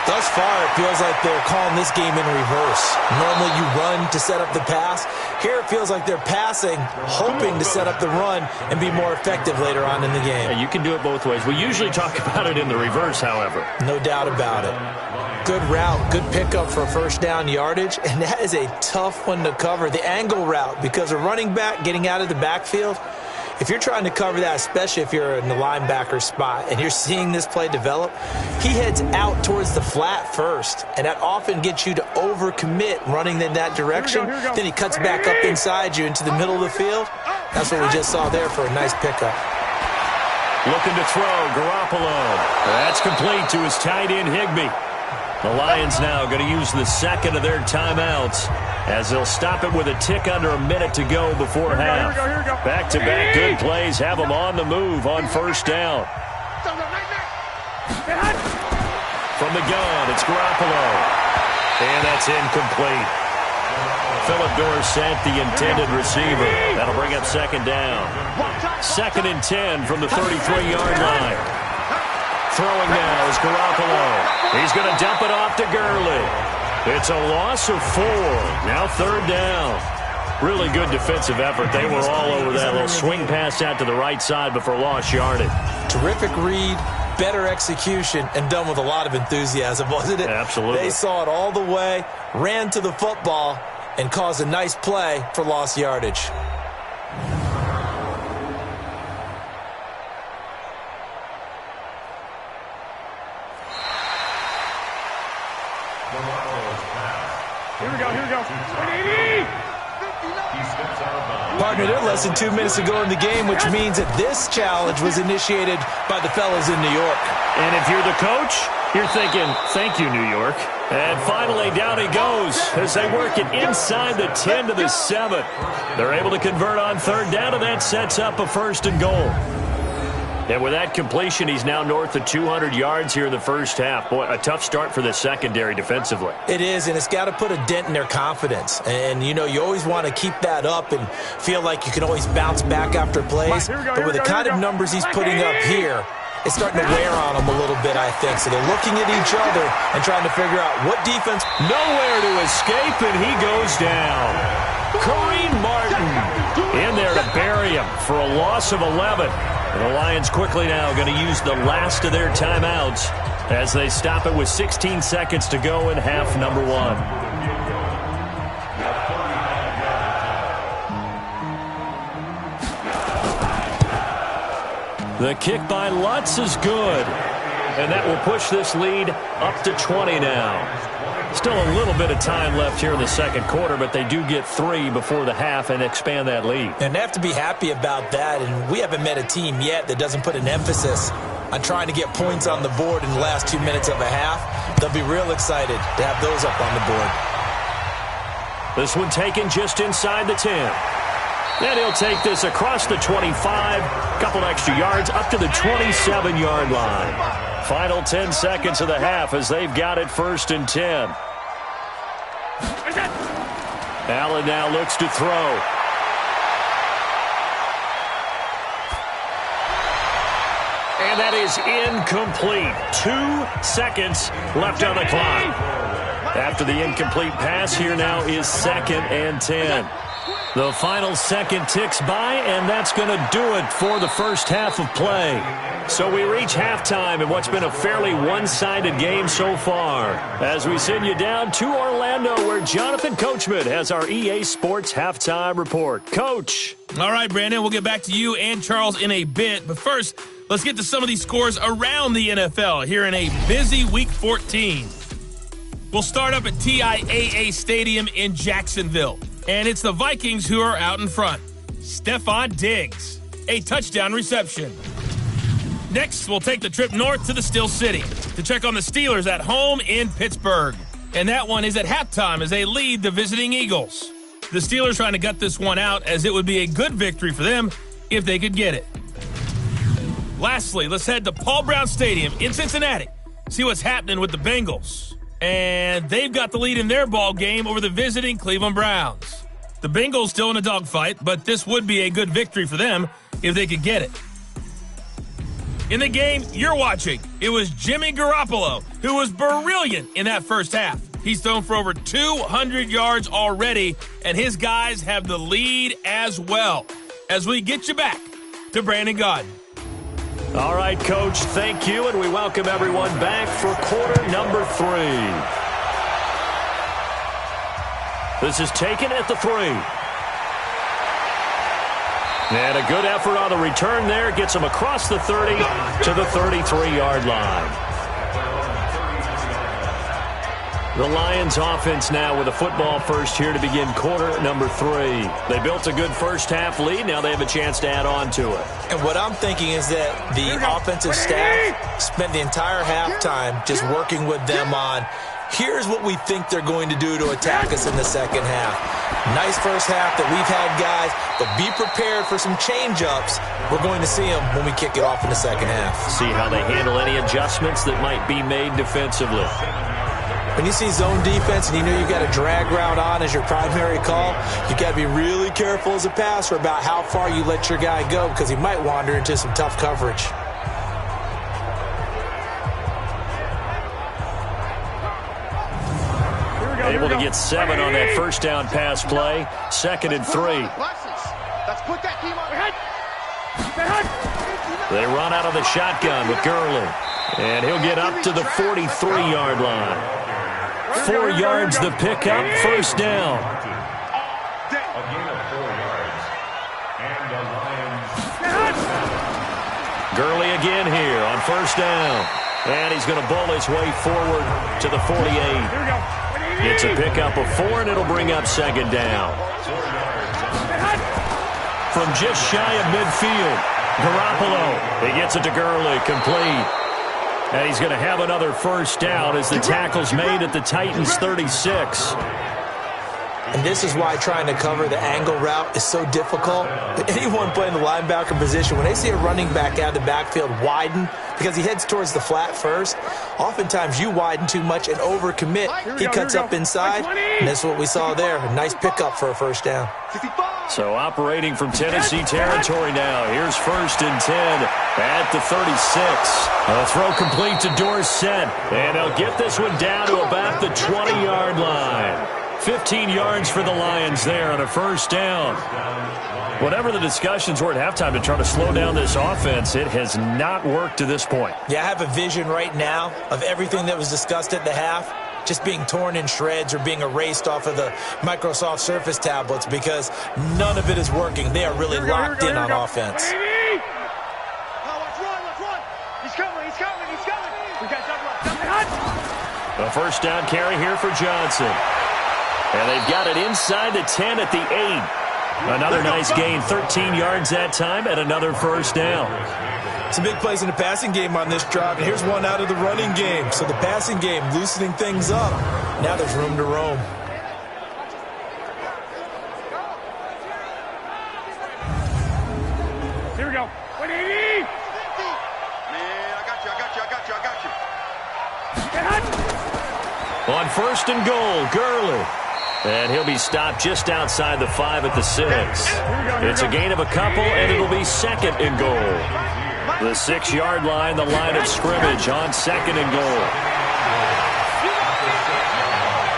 Thus far, it feels like they're calling this game in reverse. Normally you run to set up the pass. Here it feels like they're passing, hoping to set up the run and be more effective later on in the game. And you can do it both ways. We usually talk about it in the reverse, however. No doubt about it. Good route, good pickup for first down yardage, and that is a tough one to cover, the angle route, because a running back getting out of the backfield, if you're trying to cover that, especially if you're in the linebacker spot and you're seeing this play develop, he heads out towards the flat first, and that often gets you to overcommit running in that direction. Here we go. Then he cuts back up inside you into the middle of the field. That's what we just saw there for a nice pickup. Looking to throw, Garoppolo. That's complete to his tight end, Higbee. The Lions now going to use the second of their timeouts as they'll stop it with a tick under a minute to go before half. Back-to-back good plays have them on the move on first down. From the gun, it's Garoppolo. And that's incomplete. Philip Dorsett, the intended receiver. That'll bring up second down. 2nd and 10 from the 33-yard line. Throwing now is Garoppolo. He's going to dump it off to Gurley. It's a loss of 4. Now 3rd down. Really good defensive effort. They were all over that little swing pass out to the right side before lost yardage. Terrific read, better execution, and done with a lot of enthusiasm, wasn't it? Absolutely. They saw it all the way, ran to the football, and caused a nice play for lost yardage. Partner, they're less than 2 minutes to go in the game, which means that this challenge was initiated by the fellas in New York. And if you're the coach, you're thinking, thank you, New York. And finally, down he goes as they work it inside the 10 to the 7. They're able to convert on 3rd down, and that sets up a 1st and goal. And with that completion, he's now north of 200 yards here in the first half. Boy, a tough start for the secondary defensively. It is, and it's got to put a dent in their confidence. And, you know, you always want to keep that up and feel like you can always bounce back after plays. But with the kind of numbers he's putting up here, it's starting to wear on them a little bit, I think. So they're looking at each other and trying to figure out what defense. Nowhere to escape, and he goes down. Kareem Martin in there to bury him for a loss of 11. And the Lions quickly now going to use the last of their timeouts as they stop it with 16 seconds to go in half number 1. The kick by Lutz is good. And that will push this lead up to 20 now. Still a little bit of time left here in the second quarter, but they do get 3 before the half and expand that lead. And they have to be happy about that. And we haven't met a team yet that doesn't put an emphasis on trying to get points on the board in the last 2 minutes of a half. They'll be real excited to have those up on the board. This one taken just inside the 10. And he'll take this across the 25, couple extra yards up to the 27-yard line. Final 10 seconds of the half as they've got it 1st and 10. Allen now looks to throw. And that is incomplete. 2 seconds left on the clock. After the incomplete pass, here now is 2nd and 10. The final second ticks by, and that's going to do it for the first half of play. So we reach halftime in what's been a fairly one-sided game so far. As we send you down to Orlando, where Jonathan Coachman has our EA Sports Halftime Report. Coach. All right, Brandon, we'll get back to you and Charles in a bit. But first, let's get to some of these scores around the NFL here in a busy Week 14. We'll start up at TIAA Stadium in Jacksonville. And it's the Vikings who are out in front. Stephon Diggs, a touchdown reception. Next, we'll take the trip north to the Steel City to check on the Steelers at home in Pittsburgh. And that one is at halftime as they lead the visiting Eagles. The Steelers trying to gut this one out as it would be a good victory for them if they could get it. Lastly, let's head to Paul Brown Stadium in Cincinnati. See what's happening with the Bengals. And they've got the lead in their ball game over the visiting Cleveland Browns. The Bengals still in a dogfight, but this would be a good victory for them if they could get it. In the game you're watching, it was Jimmy Garoppolo who was brilliant in that first half. He's thrown for over 200 yards already, and his guys have the lead as well. As we get you back to Brandon Gaudin. All right, Coach, thank you, and we welcome everyone back for quarter number 3. This is taken at the 3. And a good effort on the return there. Gets him across the 30 to the 33-yard line. The Lions offense now with a football first here to begin quarter number 3. They built a good first half lead. Now they have a chance to add on to it. And what I'm thinking is that the offensive staff spent the entire halftime just working with them on, here's what we think they're going to do to attack us in the second half. Nice first half that we've had, guys, but be prepared for some change-ups. We're going to see them when we kick it off in the second half. See how they handle any adjustments that might be made defensively. When you see zone defense and you know you've got a drag route on as your primary call, you've got to be really careful as a passer about how far you let your guy go because he might wander into some tough coverage. Able to get 7 on that first down pass play. 2nd and 3. They run out of the shotgun with Gurley. And he'll get up to the 43-yard line. 4 yards the pickup, first down. Gurley again here on first down. And he's going to bowl his way forward to the 48. It's a pickup of 4, and it'll bring up 2nd down. From just shy of midfield, Garoppolo. He gets it to Gurley, complete. And he's going to have another first down as the tackle's made at the Titans' 36. And this is why trying to cover the angle route is so difficult. Anyone playing the linebacker position, when they see a running back out of the backfield widen, because he heads towards the flat first, oftentimes you widen too much and overcommit. He cuts up inside, and that's what we saw there. A nice pickup for a first down. So operating from Tennessee territory now. Here's 1st and 10 at the 36. A throw complete to Dorsett. And they'll get this one down to about the 20-yard line. 15 yards for the Lions there on a first down. Whatever the discussions were at halftime to try to slow down this offense, it has not worked to this point. Yeah, I have a vision right now of everything that was discussed at the half just being torn in shreds or being erased off of the Microsoft Surface tablets because none of it is working. They are really locked in on offense. A first down carry here for Johnson. And they've got it inside the 10 at the 8. Another nice gain, 13 yards that time, and another first down. Some big plays in the passing game on this drive, and here's one out of the running game. So the passing game loosening things up. Now there's room to roam. On first and goal, Gurley. And he'll be stopped just outside the 5 at the 6. It's a gain of a couple, and it'll be second and goal. The 6-yard line, the line of scrimmage on second and goal.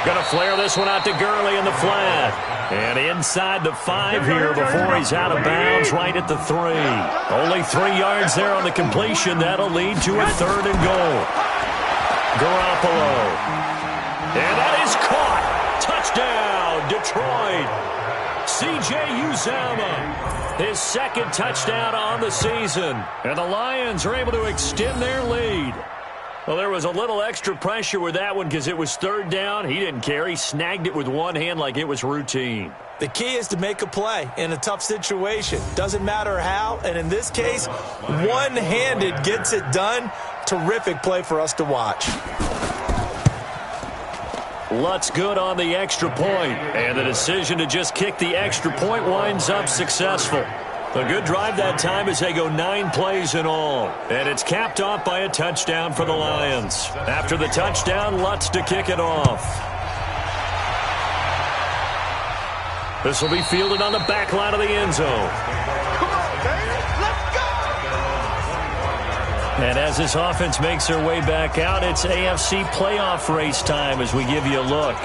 Going to flare this one out to Gurley in the flat. And inside the 5 here before he's out of bounds right at the 3. Only 3 yards there on the completion. That'll lead to a third and goal. Garoppolo. And that is caught. Touchdown, Detroit. C.J. Uzomah, his second touchdown on the season. And the Lions are able to extend their lead. Well, there was a little extra pressure with that one because it was third down. He didn't care. He snagged it with one hand like it was routine. The key is to make a play in a tough situation. Doesn't matter how, and in this case, one-handed gets it done. Terrific play for us to watch. Lutz good on the extra point, and the decision to just kick the extra point winds up successful. A good drive that time as they go 9 plays in all, and it's capped off by a touchdown for the Lions. After the touchdown, Lutz to kick it off. This will be fielded on the back line of the end zone. And as this offense makes their way back out, it's AFC playoff race time as we give you a look.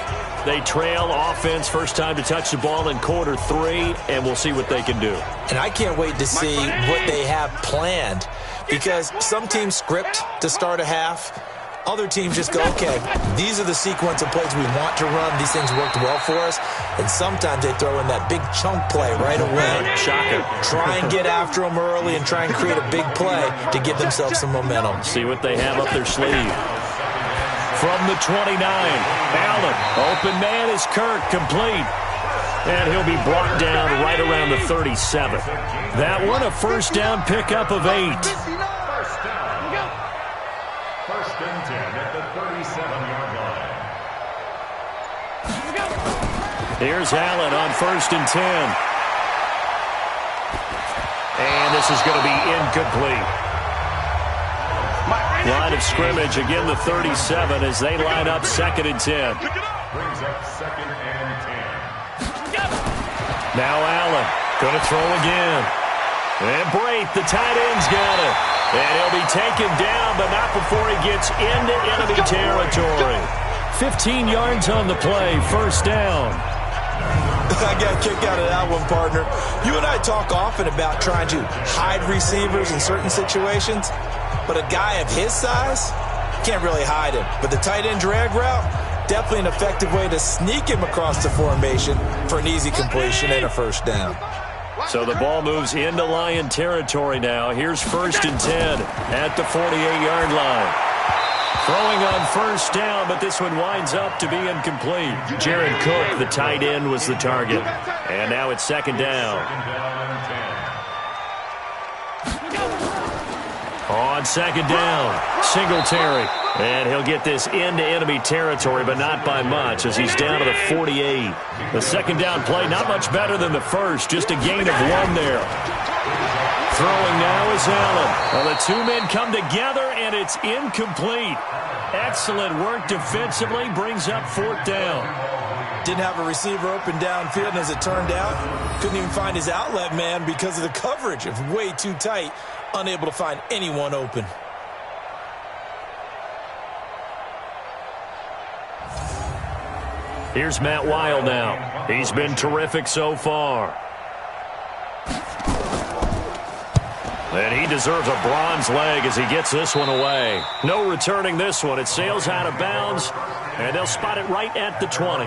They trail offense first time to touch the ball in quarter 3, and we'll see what they can do. And I can't wait to see what they have planned, because some teams script to start a half. Other teams just go, okay, these are the sequence of plays we want to run. These things worked well for us. And sometimes they throw in that big chunk play right away. Shocker. Try and get after them early and try and create a big play to give themselves some momentum. See what they have up their sleeve. From the 29, Allen. Open man is Kirk, complete. And he'll be brought down right around the 37. That one, a first down pickup of 8. First and 10 at the 37-yard line. Here's Allen on first and 10. And this is going to be incomplete. Line of scrimmage, again the 37 as they line up second and 10. Brings up second and 10. Now Allen going to throw again. And Brate, the tight end's got it. And he'll be taken down, but not before he gets into enemy territory. 15 yards on the play, first down. I got a kick out of that one, partner. You and I talk often about trying to hide receivers in certain situations, but a guy of his size, can't really hide him. But the tight end drag route, definitely an effective way to sneak him across the formation for an easy completion and a first down. So the ball moves into Lion territory now. Here's first and 10 at the 48-yard line. Throwing on first down, but this one winds up to be incomplete. Jared Cook, the tight end, was the target. And now it's second down. On second down, Singletary. And he'll get this into enemy territory, but not by much as he's down to the 48. The second down play, not much better than the first, just a gain of 1 there. Throwing now is Allen. Well, the 2 men come together, and it's incomplete. Excellent work defensively, brings up fourth down. Didn't have a receiver open downfield, and as it turned out, couldn't even find his outlet man because of the coverage. It was way too tight, unable to find anyone open. Here's Matt Weil now. He's been terrific so far. And he deserves a bronze leg as he gets this one away. No returning this one. It sails out of bounds, and they'll spot it right at the 20.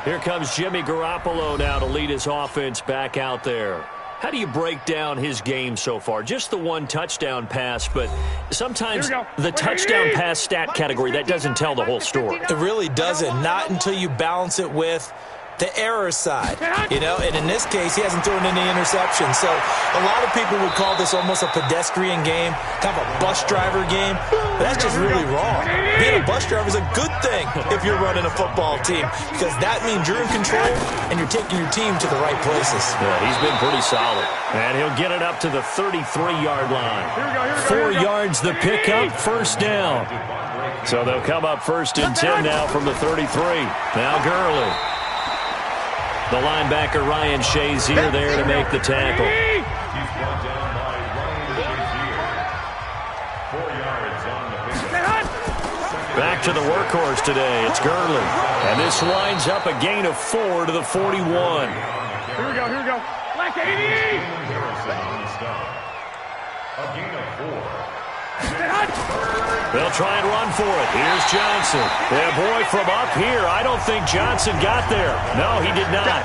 Here comes Jimmy Garoppolo now to lead his offense back out there. How do you break down his game so far? Just the 1 touchdown pass, but sometimes the touchdown pass stat category, that doesn't tell the whole story. It really doesn't, not until you balance it with the error side, you know, and in this case, he hasn't thrown any interceptions. So a lot of people would call this almost a pedestrian game, kind of a bus driver game, but that's just really wrong. Being a bus driver is a good thing if you're running a football team, because that means you're in control and you're taking your team to the right places. Yeah, he's been pretty solid. And he'll get it up to the 33-yard line. 4 yards the pickup, first down. So they'll come up first and 10 now from the 33. Now Gurley. The linebacker Ryan Shazier there to make the tackle. He's brought down by Ryan Shazier. 4 yards on the pickup. Back to the workhorse today. It's Gurley. And this winds up a gain of 4 to the 41. Here we go, here we go. Black 80! Harrison on the stop. A gain of 4. They'll try and run for it. Here's Johnson. Yeah, boy, from up here, I don't think Johnson got there. No, he did not.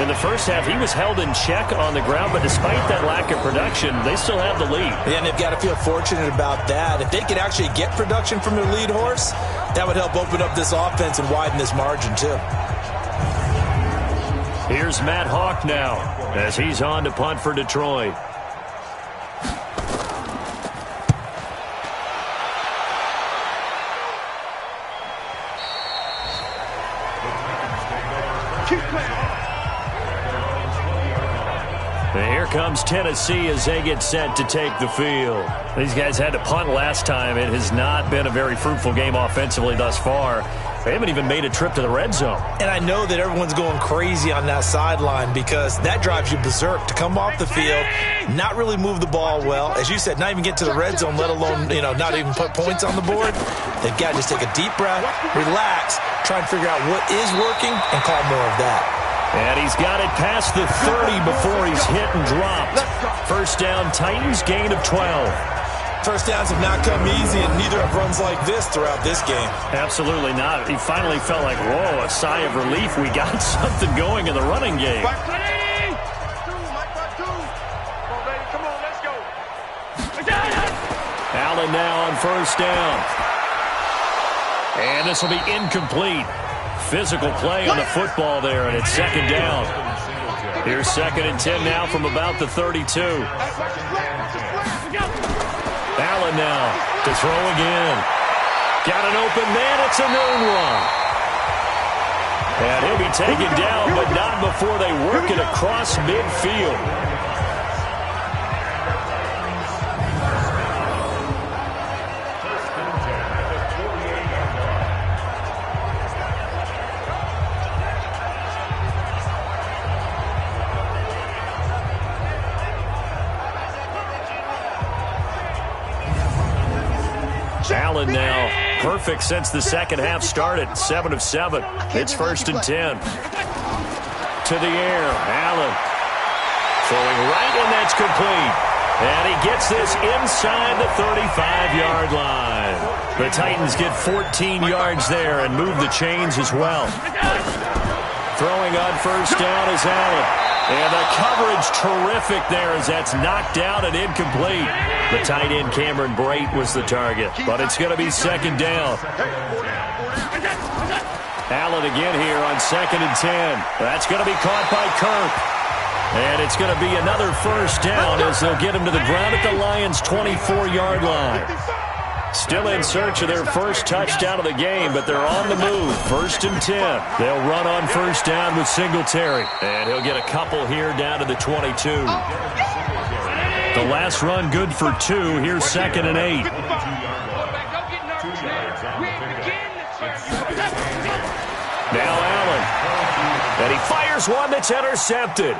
In the first half, he was held in check on the ground, but despite that lack of production, they still have the lead. Yeah, and they've got to feel fortunate about that. If they could actually get production from their lead horse, that would help open up this offense and widen this margin, too. Here's Matt Hawk now as he's on to punt for Detroit. And here comes Tennessee as they get set to take the field. These guys had to punt last time. It has not been a very fruitful game offensively thus far. They haven't even made a trip to the red zone. And I know that everyone's going crazy on that sideline because that drives you berserk to come off the field, not really move the ball well. As you said, not even get to the red zone, let alone, not even put points on the board. They've got to just take a deep breath, relax, try and figure out what is working, and call more of that. And he's got it past the 30 before he's hit and dropped. First down, Titans, gain of 12. First downs have not come easy, and neither have runs like this throughout this game. Absolutely not. He finally felt like, whoa, a sigh of relief. We got something going in the running game. Come on, let's go. Allen now on first down. And this will be incomplete. Physical play on the football there, and it's second down. Here's second and 10 now from about the 32. Allen now to throw again. Got an open man. It's a noon one. And he'll be taken down, but not before they work it across midfield. Allen now perfect since the second half started. 7 of 7. It's first and 10. To the air. Allen throwing right, and that's complete. And he gets this inside the 35-yard line. The Titans get 14 yards there and move the chains as well. Throwing on first down is Allen. And the coverage terrific there as that's knocked down and incomplete. The tight end Cameron Brate was the target, but it's going to be second down. Allen again here on second and 10. That's going to be caught by Kirk. And it's going to be another first down as they'll get him to the ground at the Lions' 24-yard line. Still in search of their first touchdown of the game, but they're on the move. First and 10. They'll run on first down with Singletary. And he'll get a couple here down to the 22. The last run good for 2. Here's second and 8. Now Allen. And he fires one that's intercepted.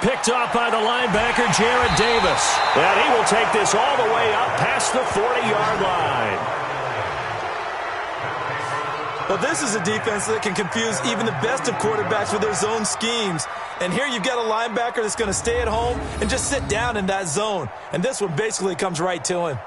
Picked off by the linebacker, Jarrad Davis. And he will take this all the way up past the 40-yard line. Well, this is a defense that can confuse even the best of quarterbacks with their zone schemes. And here you've got a linebacker that's going to stay at home and just sit down in that zone. And this one basically comes right to him.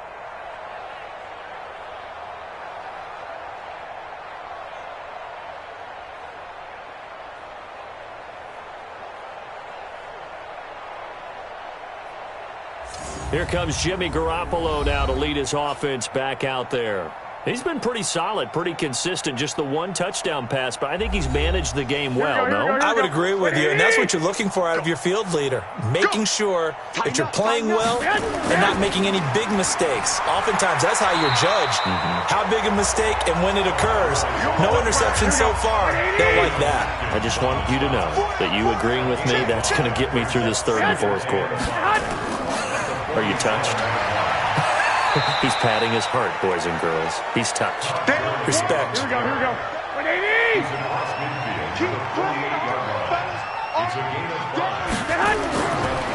Here comes Jimmy Garoppolo now to lead his offense back out there. He's been pretty solid, pretty consistent, just the one touchdown pass, but I think he's managed the game well, no? I would agree with you, and that's what you're looking for out of your field leader, making sure that you're playing well and not making any big mistakes. Oftentimes, that's how you're judged. How big a mistake and when it occurs. No interception so far. They'll like that. I just want you to know that you agreeing with me, that's going to get me through this third and fourth quarter. Are you touched? He's patting his heart, boys and girls. He's touched. Respect. Here we go.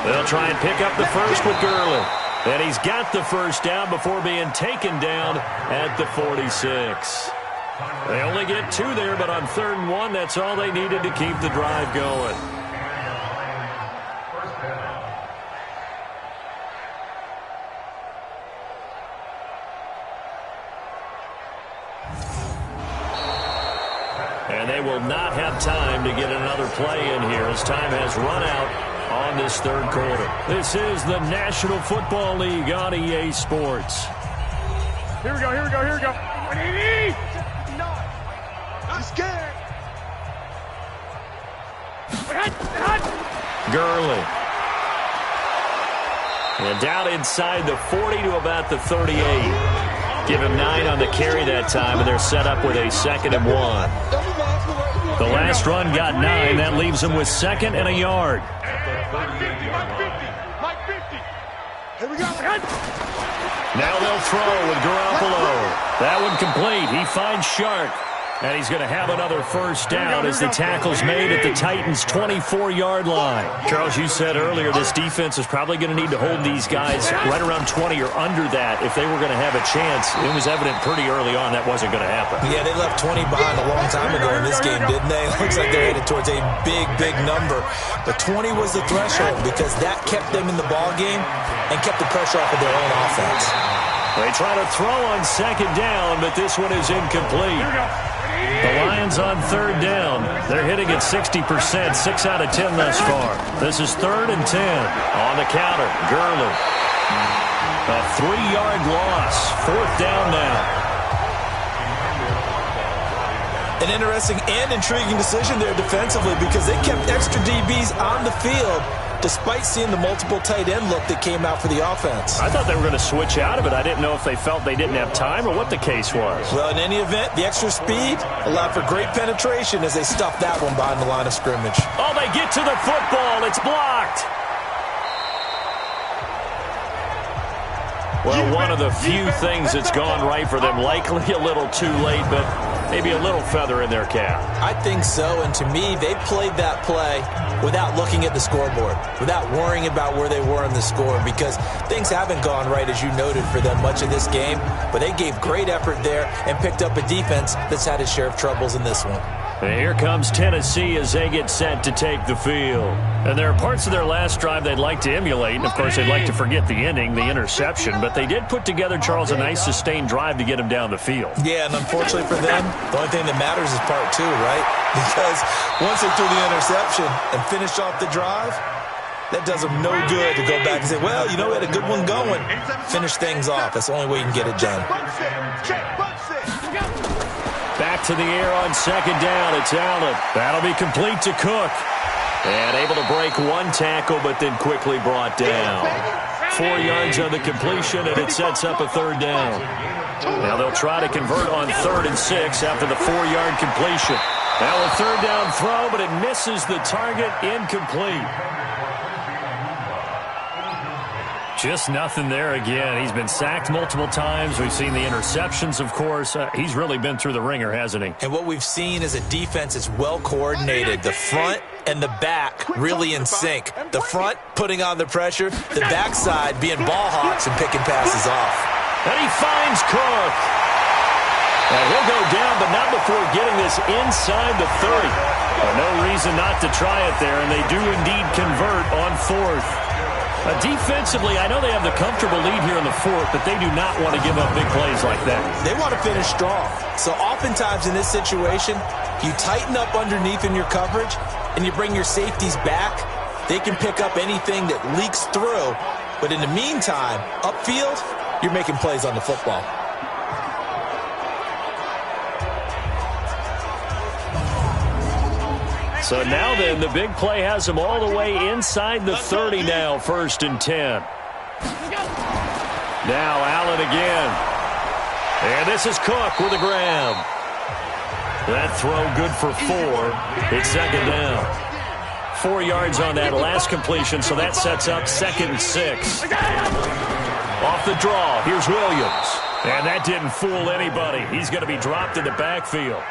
They'll try and pick up the first with Gurley. And he's got the first down before being taken down at the 46. They only get 2 there, but on 3rd and 1, that's all they needed to keep the drive going. And they will not have time to get another play in here as time has run out on this 3rd quarter. This is the National Football League on EA Sports. Here we go. I'm scared. Gurley. And down inside the 40 to about the 38. Give him 9 on the carry that time, and they're set up with a 2nd and 1. The last run got 9. That leaves them with 2nd and a yard. Here we go. Now they'll throw with Garoppolo. That one complete. He finds Shark. And he's going to have another first down as the tackle's made at the Titans' 24-yard line. Charles, you said earlier this defense is probably going to need to hold these guys right around 20 or under that if they were going to have a chance. It was evident pretty early on that wasn't going to happen. Yeah, they left 20 behind a long time ago in this game, didn't they? It looks like they're headed towards a big, big number. But 20 was the threshold because that kept them in the ball game and kept the pressure off of their own offense. They try to throw on 2nd down, but this one is incomplete. The Lions on 3rd down. They're hitting at 60%, 6 out of 10 thus far. This is 3rd and 10. On the counter, Gurley. A 3-yard loss. 4th down now. An interesting and intriguing decision there defensively because they kept extra DBs on the field despite seeing the multiple tight end look that came out for the offense. I thought they were going to switch out of it. I didn't know if they felt they didn't have time or what the case was. Well, in any event, the extra speed allowed for great penetration as they stuffed that one behind the line of scrimmage. Oh, they get to the football. It's blocked. Well, one of the few things that's gone right for them. Likely a little too late, but maybe a little feather in their cap. I think so, and to me, they played that play without looking at the scoreboard, without worrying about where they were in the score, because things haven't gone right, as you noted, for them much of this game, but they gave great effort there and picked up a defense that's had its share of troubles in this one. And here comes Tennessee as they get set to take the field. And there are parts of their last drive they'd like to emulate, and of course they'd like to forget the ending, the interception, but they did put together, Charles, a nice sustained drive to get him down the field. Yeah, and unfortunately for them, the only thing that matters is part 2, right? Because once they threw the interception and finished off the drive, that does them no good to go back and say, well, you know, we had a good one going. Finish things off. That's the only way you can get it done. Back to the air on 2nd down. It's Allen. That'll be complete to Cook. And able to break one tackle, but then quickly brought down. 4 yards on the completion, and it sets up a 3rd down. Now they'll try to convert on 3rd and 6 after the 4-yard completion. Now a 3rd down throw, but it misses the target. Incomplete. Just nothing there again. He's been sacked multiple times. We've seen the interceptions, of course. He's really been through the ringer, hasn't he? And what we've seen is a defense that's well coordinated. The front and the back really in sync. The front putting on the pressure, the backside being ball hawks and picking passes off. And he finds Cook. And he'll go down, but not before getting this inside the 30. No reason not to try it there, and they do indeed convert on 4th. Defensively, I know they have the comfortable lead here in the 4th, but they do not want to give up big plays like that. They want to finish strong. So oftentimes in this situation, you tighten up underneath in your coverage, and you bring your safeties back. They can pick up anything that leaks through. But in the meantime, upfield, you're making plays on the football. So now then, the big play has them all the way inside the 30 now, 1st and 10. Now Allen again. And this is Cook with a grab. That throw good for 4. It's 2nd down. 4 yards on that last completion, so that sets up 2nd and 6. Off off the draw. Here's Williams. And that didn't fool anybody. He's going to be dropped in the backfield.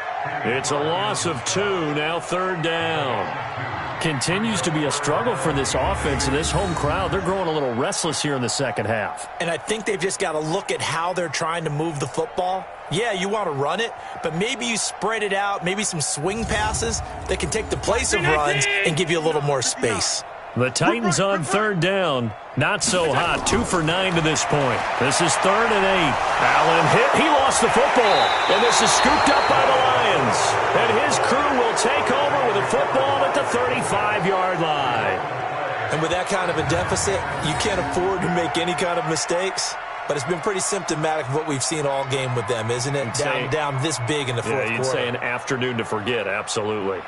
It's a loss of 2, now 3rd down. Continues to be a struggle for this offense and this home crowd. They're growing a little restless here in the second half. And I think they've just got to look at how they're trying to move the football. Yeah, you want to run it, but maybe you spread it out, maybe some swing passes that can take the place of runs and give you a little more space. The Titans on 3rd down. Not so hot. 2 for 9 to this point. This is 3rd and 8. Allen hit. He lost the football. And this is scooped up by the Lions. And his crew will take over with a football at the 35-yard line. And with that kind of a deficit, you can't afford to make any kind of mistakes. But it's been pretty symptomatic of what we've seen all game with them, isn't it? Down this big in the fourth quarter. Yeah, you'd say an afternoon to forget. Absolutely.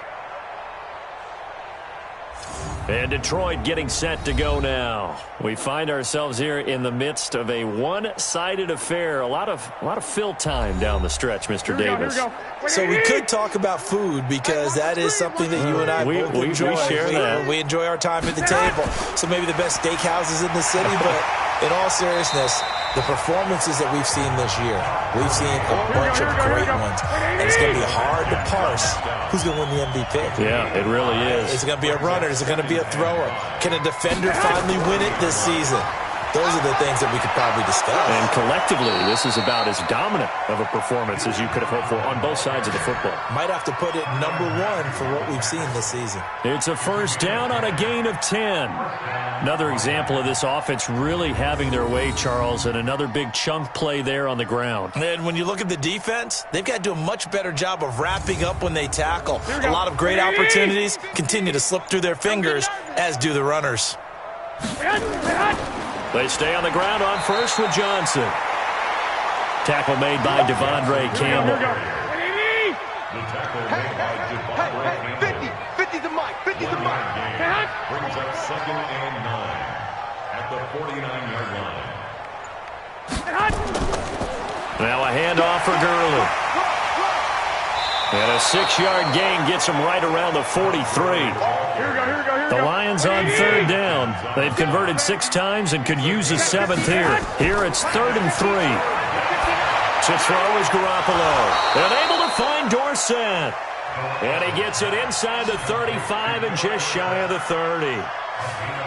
And Detroit getting set to go now. We find ourselves here in the midst of a one-sided affair. A lot of fill time down the stretch, Mr. Davis. So we could talk about food because that is something that you and I both enjoy. We share that. We enjoy our time at the table. So maybe the best steakhouses in the city, but in all seriousness, the performances that we've seen this year, we've seen a bunch of great ones. And it's going to be hard to parse who's going to win the MVP. Yeah, it really is. Is it going to be a runner? Is it going to be a thrower? Can a defender finally win it this season? Those are the things that we could probably discuss. And collectively, this is about as dominant of a performance as you could have hoped for on both sides of the football. Might have to put it number 1 for what we've seen this season. It's a 1st down on a gain of 10. Another example of this offense really having their way, Charles, and another big chunk play there on the ground. And when you look at the defense, they've got to do a much better job of wrapping up when they tackle. A lot of great opportunities continue to slip through their fingers, as do the runners. They stay on the ground on 1st with Johnson. Tackle made by Devondre Campbell. Hey, 50's the mic, 50's the mic. Brings up 2nd and 9 at the 49-yard line. Now a handoff for Gurley. And a 6-yard gain gets him right around the 43. The Lions on 3rd down. They've converted 6 times and could use a 7th here. Here it's 3rd and 3. To throw is Garoppolo. And able to find Dorsett. And he gets it inside the 35 and just shy of the 30.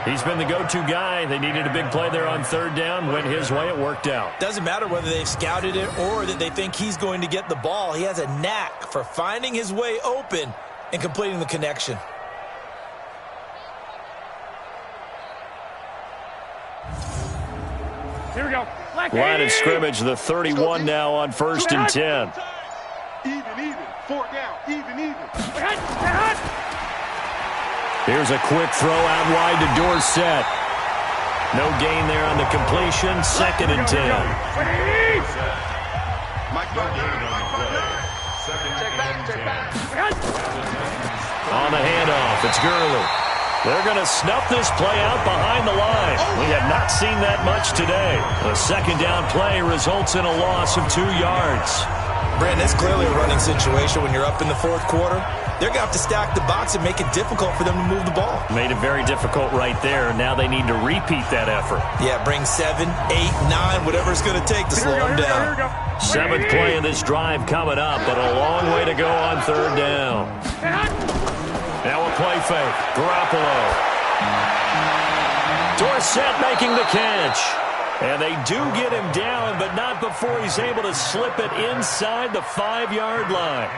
He's been the go-to guy. They needed a big play there on 3rd down. Went his way. It worked out. Doesn't matter whether they've scouted it or that they think he's going to get the ball. He has a knack for finding his way open and completing the connection. Here we go. Line of scrimmage, the 31 now on 1st and 10. Even. 4 down. Even. Here's a quick throw out wide to Dorsett. No gain there on the completion. 2nd and 10. On the handoff, it's Gurley. They're going to snuff this play out behind the line. We have not seen that much today. A 2nd down play results in a loss of 2 yards. Brandon, it's clearly a running situation when you're up in the 4th quarter. They're going to have to stack the box and make it difficult for them to move the ball. Made it very difficult right there. Now they need to repeat that effort. Yeah, bring 7, 8, 9, whatever it's going to take to slow them down. 7th play of this drive coming up, but a long way to go on 3rd down. Now a play fake. Garoppolo. Dorsett making the catch. And they do get him down, but not before he's able to slip it inside the 5-yard line.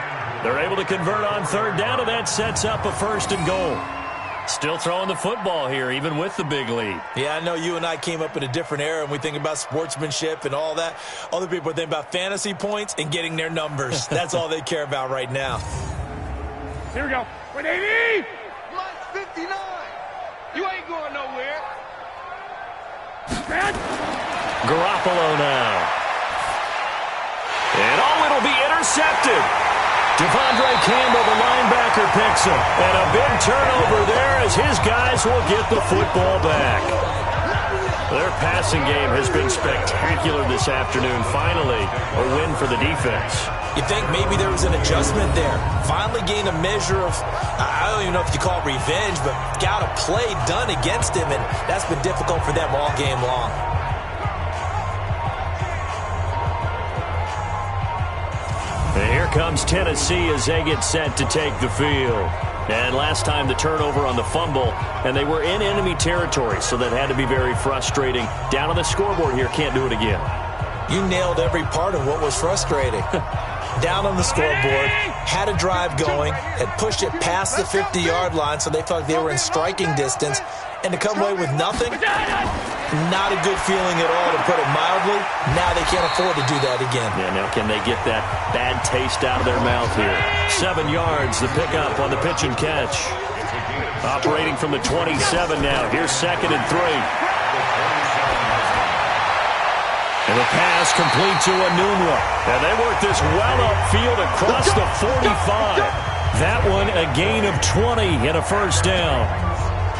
They're able to convert on 3rd down, and that sets up a 1st and goal. Still throwing the football here, even with the big lead. Yeah, I know you and I came up in a different era, and we think about sportsmanship and all that. Other people think about fantasy points and getting their numbers. That's all they care about right now. Here we go. 180. Plus 59. You ain't going nowhere. Garoppolo now. And it'll be intercepted. Devondre Campbell, the linebacker, picks him. And a big turnover there as his guys will get the football back. Their passing game has been spectacular this afternoon. Finally, a win for the defense. You think maybe there was an adjustment there. Finally gained a measure of, I don't even know if you call it revenge, but got a play done against him, and that's been difficult for them all game long. comes Tennessee as they get set to take the field. And last time the turnover on the fumble, and they were in enemy territory, so that had to be very frustrating. Down on the scoreboard here, can't do it again. You nailed every part of what was frustrating. Down on the scoreboard, had a drive going, had pushed it past the 50-yard line, so they felt like they were in striking distance, and to come away with nothing, not a good feeling at all, to put it mildly. Now they can't afford to do that again. Yeah, now can they get that bad taste out of their mouth here? 7 yards, the pickup on the pitch and catch. Operating from the 27 now. Here's 2nd and 3. And the pass complete to Anunwa. And they work this well upfield across the 45. That one a gain of 20 and a first down.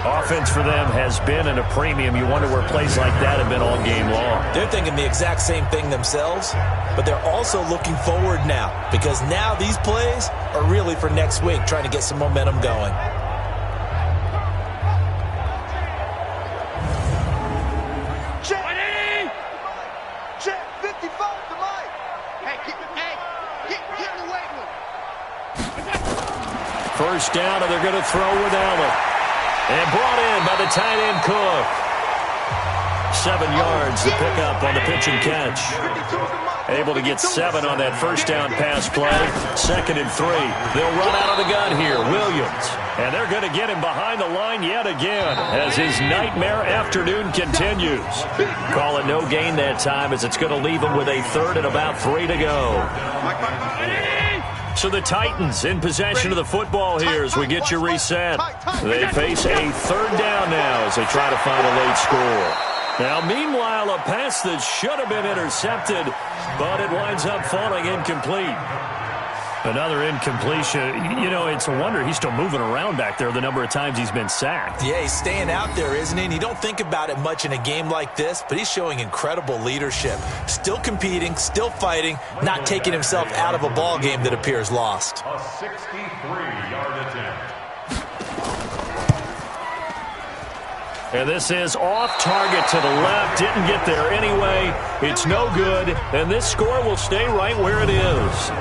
Offense for them has been at a premium. You wonder where plays like that have been all game long. They're thinking the exact same thing themselves, but they're also looking forward now, because now these plays are really for next week, trying to get some momentum going. Check 55 to Mike. Get in the weight room. First down, and they're going to throw with Allen. And brought in by the tight end Cook. 7 yards to pick up on the pitch and catch. Able to get 7 on that first down pass play. 2nd and 3. They'll run out of the gun here. Williams. And they're going to get him behind the line yet again as his nightmare afternoon continues. Call it no gain that time, as it's going to leave him with a 3rd and about 3 to go. So the Titans in possession of the football here as we get you reset. They face a 3rd down now as they try to find a late score. Now, meanwhile, a pass that should have been intercepted, but it winds up falling incomplete. Another incompletion. You know, it's a wonder he's still moving around back there the number of times he's been sacked. Yeah, he's staying out there, isn't he? And you don't think about it much in a game like this, but he's showing incredible leadership. Still competing, still fighting, not taking himself out of a ball game that appears lost. A 63-yard attempt. And this is off target to the left. Didn't get there anyway. It's no good. And this score will stay right where it is.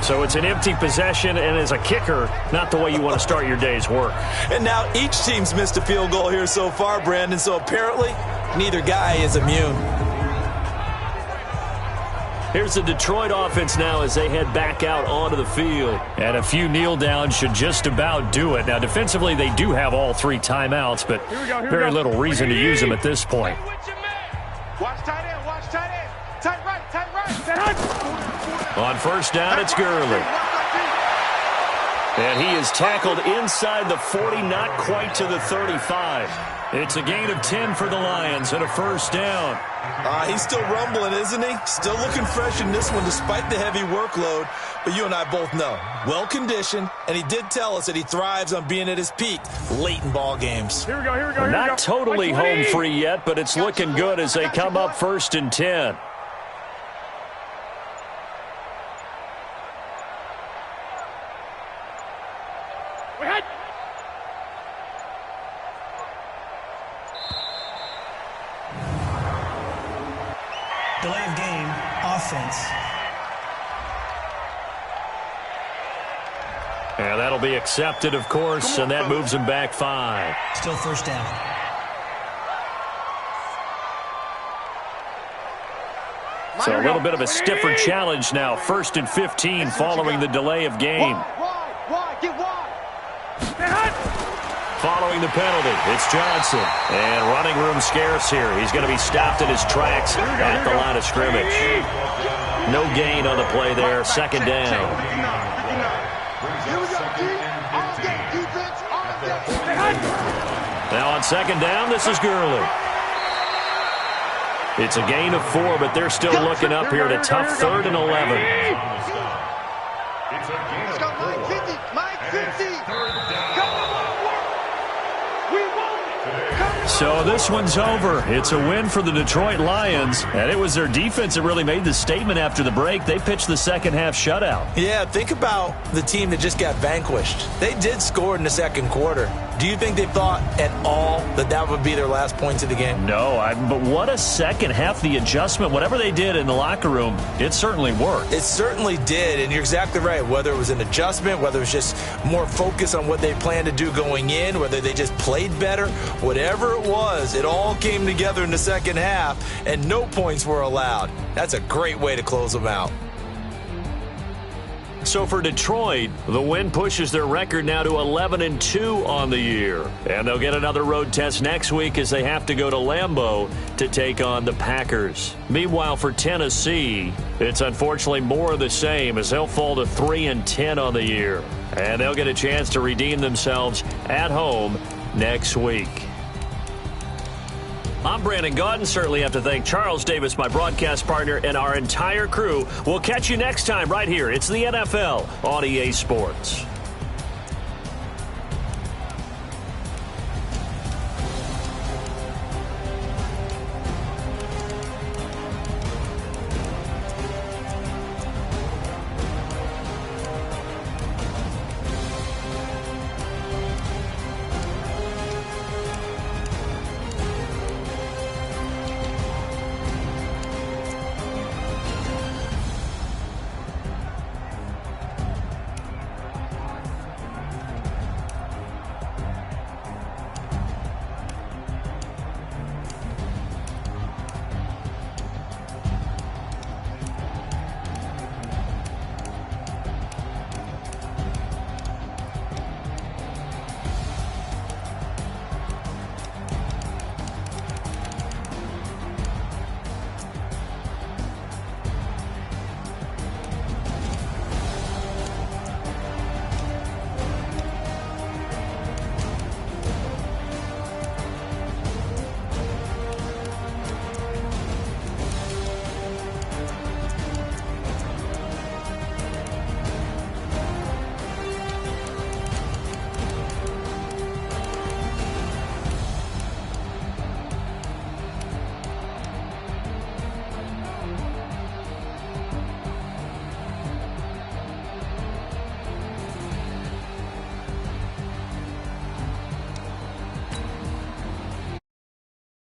So it's an empty possession, and as a kicker, not the way you want to start your day's work. And now each team's missed a field goal here so far, Brandon, so apparently neither guy is immune. Here's the Detroit offense now as they head back out onto the field. And a few kneel downs should just about do it. Now, defensively, they do have all 3 timeouts, but very little reason to use them at this point. Watch tight end, watch tight end. Tight right, tight right. On first down, it's Gurley. And he is tackled inside the 40, not quite to the 35. It's a gain of 10 for the Lions and a first down. He's still rumbling, isn't he? Still looking fresh in this one despite the heavy workload. But you and I both know, well-conditioned, and he did tell us that he thrives on being at his peak late in ball games. Here we go. Not totally home free yet, but it's looking good as they come up 1st and 10. Delay of game, offense. And that'll be accepted, of course, and that moves him back 5. Still first down. So a little bit of a stiffer challenge now. 1st and 15 following the delay of game. Get wide. Following the penalty, it's Johnson. And running room scarce here. He's going to be stopped in his tracks at the line of scrimmage. No gain on the play there. 2nd down. Now on 2nd down, this is Gurley. It's a gain of 4, but they're still looking up here at a tough 3rd and 11. It's a gain of 4. Mike 50. So this one's over. It's a win for the Detroit Lions, and it was their defense that really made the statement after the break. They pitched the second half shutout. Yeah, think about the team that just got vanquished. They did score in the 2nd quarter, Do you think they thought at all that that would be their last points of the game? No, but what a second half. The adjustment, whatever they did in the locker room, it certainly worked. It certainly did, and you're exactly right. Whether it was an adjustment, whether it was just more focus on what they planned to do going in, whether they just played better, whatever it was, it all came together in the second half, and no points were allowed. That's a great way to close them out. So for Detroit, the win pushes their record now to 11-2 on the year. And they'll get another road test next week as they have to go to Lambeau to take on the Packers. Meanwhile, for Tennessee, it's unfortunately more of the same as they'll fall to 3-10 on the year. And they'll get a chance to redeem themselves at home next week. I'm Brandon Gaudin. Certainly have to thank Charles Davis, my broadcast partner, and our entire crew. We'll catch you next time right here. It's the NFL on EA Sports.